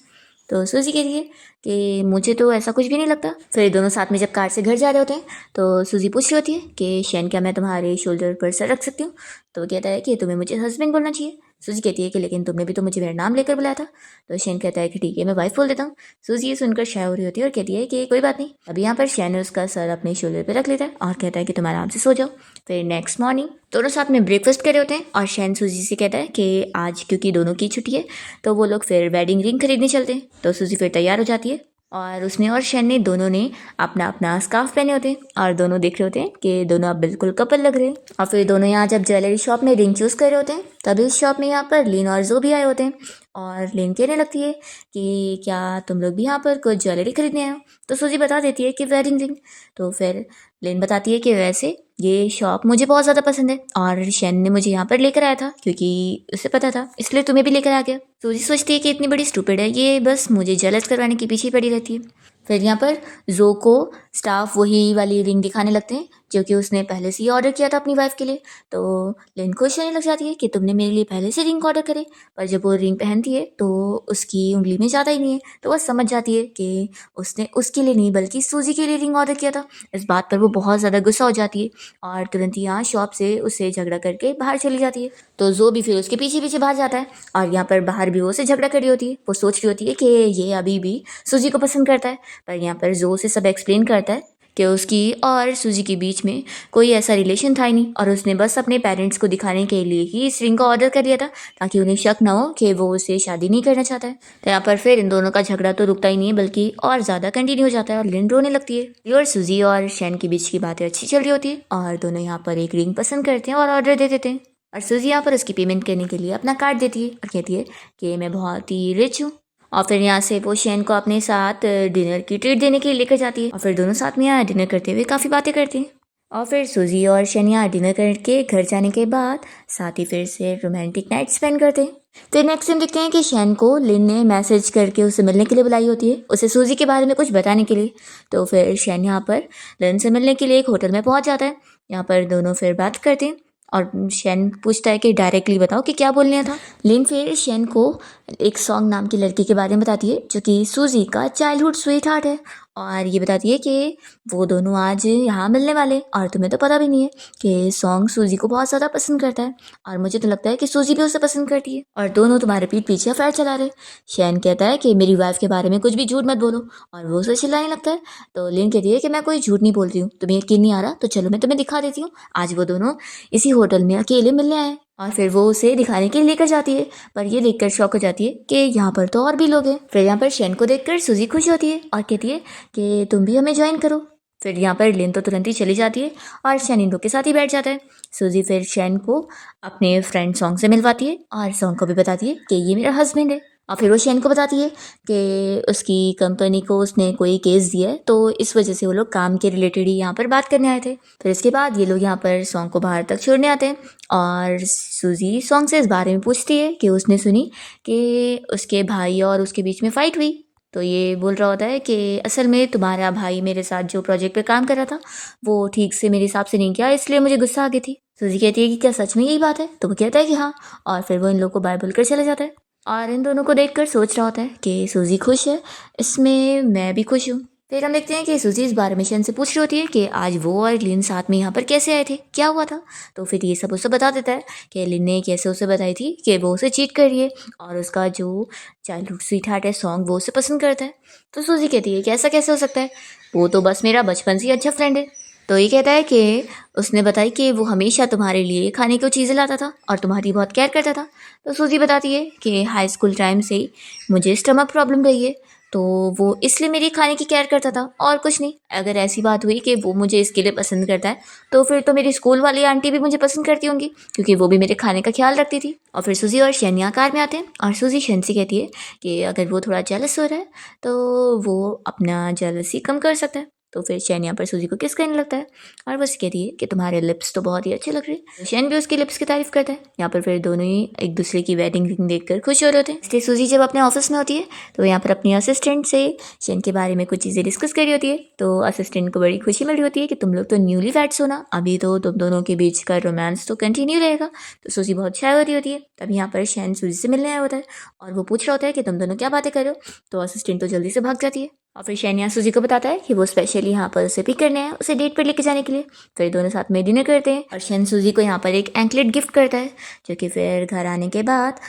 [SPEAKER 1] तो सूजी कह रही है कि मुझे तो ऐसा कुछ भी नहीं लगता। फिर दोनों साथ में जब कार से घर जा रहे होते हैं तो सूजी पूछ रही होती है कि शैन क्या मैं तुम्हारे शोल्डर पर सर रख सकती हूँ? तो वो कहता है कि तुम्हें मुझे हस्बैंड बोलना चाहिए। सूजी कहती है कि लेकिन तुमने भी तो मुझे मेरा नाम लेकर बुलाया था। तो शैन कहता है कि ठीक है, मैं वाइफ बोल देता हूँ। सूजी ये सुनकर शाय हो रही होती है और कहती है कि कोई बात नहीं। अभी यहाँ पर शैन उसका सर अपने शोल्डर पर रख लेता है और कहता है कि तुम आराम से सो जाओ। फिर नेक्स्ट मॉर्निंग दोनों साथ में ब्रेकफास्ट कर रहे होते हैं और शैन सूजी से कहता है कि आज क्योंकि दोनों की छुट्टी है तो वो लोग फिर वेडिंग रिंग खरीदने चलते हैं। तो सूजी फिर तैयार हो जाती है और उसने और शैन ने दोनों ने अपना अपना स्कार्फ पहने होते हैं और दोनों देख रहे होते हैं कि दोनों अब बिल्कुल कपल लग रहे हैं। और फिर दोनों यहाँ जब ज्वेलरी शॉप में रिंग चूज़ कर रहे होते हैं तभी इस शॉप में यहाँ पर लिन और जो भी आए होते हैं और लिन कहने लगती है कि क्या तुम लोग भी यहाँ पर कुछ ज्वेलरी खरीदने आए हो? तो सूजी बता देती है कि वेडिंग रिंग। तो फिर लिन बताती है कि वैसे ये शॉप मुझे बहुत ज़्यादा पसंद है और शैन ने मुझे यहाँ पर लेकर आया था क्योंकि उसे पता था, इसलिए तुम्हें भी लेकर आ गया। सूजी सोचती है कि इतनी बड़ी स्टूपिड है ये, बस मुझे जेलस करवाने के पीछे ही पड़ी रहती है। फिर यहाँ पर जो को स्टाफ वही वाली रिंग दिखाने लगते हैं जो कि उसने पहले से ही ऑर्डर किया था अपनी वाइफ के लिए। तो लिन खुश होने लग जाती है कि तुमने मेरे लिए पहले से रिंग ऑर्डर करे, पर जब वो रिंग पहनती है तो उसकी उंगली में ज़्यादा ही नहीं है। तो वह समझ जाती है कि उसने उसके लिए नहीं बल्कि सूजी के लिए रिंग ऑर्डर किया था। इस बात पर वो बहुत ज़्यादा गुस्सा हो जाती है और तुरंत ही यहाँ शॉप से उससे झगड़ा करके बाहर चली जाती है। तो जो भी फिर उसके पीछे पीछे बाहर जाता है और यहाँ पर बाहर भी वो उससे झगड़ा कर रही होती है। वो सोच रही होती है कि ये अभी भी सूजी को पसंद करता है, पर यहाँ पर जो से सब एक्सप्लेन करता है कि उसकी और सूजी के बीच में कोई ऐसा रिलेशन था ही नहीं और उसने बस अपने पेरेंट्स को दिखाने के लिए ही इस रिंग का ऑर्डर कर दिया था ताकि उन्हें शक ना हो कि वो उससे शादी नहीं करना चाहता है। तो यहाँ पर फिर इन दोनों का झगड़ा तो रुकता ही नहीं है बल्कि और ज़्यादा कंटिन्यू हो जाता है और लिन रोने लगती है। और सूजी और शैन के बीच की बातें अच्छी चल रही होती है और दोनों यहाँ पर एक रिंग पसंद करते हैं और ऑर्डर दे देते हैं। और सूजी यहाँ पर उसकी पेमेंट करने के लिए अपना कार्ड देती है और कहती है कि मैं बहुत ही रिच हूँ। और फिर यहाँ से वो शैन को अपने साथ डिनर की ट्रीट देने के लिए लेकर जाती है और फिर दोनों साथ में यहाँ डिनर करते हुए काफ़ी बातें करते हैं। और फिर सूजी और शनिया डिनर करके घर जाने के बाद साथ ही फिर से रोमांटिक नाइट स्पेंड करते हैं। फिर नेक्स्ट टाइम देखते हैं कि शैन को लिन ने मैसेज करके उसे मिलने के लिए बुलाई होती है, उसे सूजी के बारे में कुछ बताने के लिए। तो फिर शैन यहाँ पर लिन से मिलने के लिए एक होटल में पहुंच जाता है। यहाँ पर दोनों फिर बात करते हैं और शैन पूछता है कि डायरेक्टली बताओ कि क्या बोलना था। लिन फिर शैन को एक सॉन्ग नाम की लड़की के बारे में बताती है जो कि सूजी का चाइल्डहुड स्वीट हार्ट है, और ये बताती है कि वो दोनों आज यहाँ मिलने वाले। और तुम्हें तो पता भी नहीं है कि सॉन्ग सूजी को बहुत ज़्यादा पसंद करता है, और मुझे तो लगता है कि सूजी भी उसे पसंद करती है, और दोनों तुम्हारे पीठ पीछे अफेयर चला रहे। शैन कहता है कि मेरी वाइफ के बारे में कुछ भी झूठ मत बोलो, और वो उसे चिल्लाने लगता है। तो लिन कहती है कि मैं कोई झूठ नहीं बोल रही हूँ, तुम्हें यकीन नहीं आ रहा तो चलो मैं तुम्हें दिखा देती हूँ। आज वो दोनों इसी होटल में अकेले मिलने आए, और फिर वो उसे दिखाने के लिए लेकर जाती है, पर ये देखकर शॉक हो जाती है कि यहाँ पर तो और भी लोग हैं। फिर यहाँ पर शैन को देखकर सूजी खुश होती है और कहती है कि तुम भी हमें ज्वाइन करो। फिर यहाँ पर लिन तो तुरंत ही चली जाती है और शैन इन लोग के साथ ही बैठ जाता है। सूजी फिर शैन को अपने फ्रेंड सॉन्ग से मिलवाती है और सॉन्ग को भी बताती है कि ये मेरा हस्बैंड है। और फिर वो शैन को बताती है कि उसकी कंपनी को उसने कोई केस दिया है, तो इस वजह से वो लोग काम के रिलेटेड ही यहाँ पर बात करने आए थे। फिर इसके बाद ये लोग यहाँ पर सॉन्ग को बाहर तक छोड़ने आते हैं, और सूजी सॉन्ग से इस बारे में पूछती है कि उसने सुनी कि उसके भाई और उसके बीच में फ़ाइट हुई। तो ये बोल रहा होता है कि असल में तुम्हारा भाई मेरे साथ जो प्रोजेक्ट पे काम कर रहा था वो ठीक से मेरे हिसाब से नहीं किया, इसलिए मुझे गुस्सा आ गई थी। सूजी कहती है कि क्या सच में यही बात है? तो वो कहता है कि हाँ, और फिर वो इन लोग को बाय बोलकर चले जाता है। और इन दोनों को देखकर सोच रहा होता है कि सूजी खुश है, इसमें मैं भी खुश हूँ। फिर हम देखते हैं कि सूजी इस बारे में शैन से पूछ रही होती है कि आज वो और लिन साथ में यहाँ पर कैसे आए थे, क्या हुआ था। तो फिर ये सब उसे बता देता है कि लिन ने कैसे उसे बताई थी कि वो उसे चीट कर रही है और उसका जो चाइल्डहुड स्वीट हार्ट है सॉन्ग वो उसे पसंद करता है। तो सूजी कहती है कि ऐसा कैसे हो सकता है, वो तो बस मेरा बचपन से ही अच्छा फ्रेंड है। तो ये कहता है कि उसने बताई कि वो हमेशा तुम्हारे लिए खाने को चीज़ें लाता था और तुम्हारी बहुत केयर करता था। तो सूजी बताती है कि हाई स्कूल टाइम से ही मुझे स्टमक प्रॉब्लम रही है, तो वो इसलिए मेरी खाने की केयर करता था और कुछ नहीं। अगर ऐसी बात हुई कि वो मुझे इसके लिए पसंद करता है तो फिर तो मेरी स्कूल वाली आंटी भी मुझे पसंद करती होंगी, क्योंकि वो भी मेरे खाने का ख्याल रखती थी। और फिर सूजी और शैन यहाँ कार में आते हैं और सूजी शैन से कहती है कि अगर वो थोड़ा जेलस हो रहा है तो वो अपना जेलसी कम कर सकता है। तो फिर शैन यहाँ पर सूजी को किस करने लगता है और वो कहती है कि तुम्हारे लिप्स तो बहुत ही अच्छे लग रहे हैं। तो शैन भी उसके लिप्स की तारीफ करता है। यहाँ पर फिर दोनों ही एक दूसरे की वेडिंग रिंग देखकर खुश हो रहे होते हैं। इसलिए सूजी जब अपने ऑफिस में होती है तो यहाँ पर अपनी असिस्टेंट से शैन के बारे में कुछ चीज़ें डिस्कस कर रही होती है। तो असिस्टेंट को बड़ी खुशी मिल रही होती है कि तुम लोग तो न्यूली फैट्स हो ना, अभी तो तुम दोनों के बीच का रोमांस तो कंटिन्यू रहेगा। तो सूजी बहुत शाय होती होती है। तब यहाँ पर शैन सूजी से मिलने आया होता है और वो पूछ रहा होता है कि तुम दोनों क्या बातें कर रहे हो। तो असिस्टेंट तो जल्दी से भाग जाती है और फिर शैन यहाँ सूजी को बताता है कि वो स्पेशली यहाँ पर उसे पिक करने हैं, उसे डेट पर लेके जाने के लिए। फिर दोनों साथ में डिनर करते हैं और शैन सूजी को यहाँ पर एक एंकलेट गिफ्ट करता है, जो कि फिर घर आने के बाद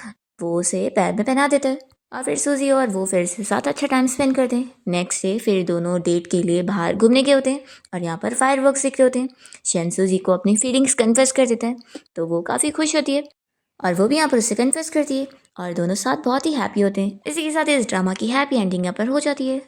[SPEAKER 1] वो उसे पैर में पहना देता है। और फिर सूजी और वो फिर से साथ अच्छा टाइम स्पेंड करते हैं। नेक्स्ट डे फिर दोनों डेट के लिए बाहर घूमने गए होते हैं और यहाँ पर फायर वर्क दिख रहे होते हैं। शैन सूजी को अपनी फीलिंग्स कन्फेस कर देता है, तो वो काफ़ी खुश होती है और वो भी यहाँ पर उसे कन्फेस करती है और दोनों साथ बहुत ही हैप्पी होते हैं। इसी के साथ इस ड्रामा की हैप्पी एंडिंग यहाँ पर हो जाती है।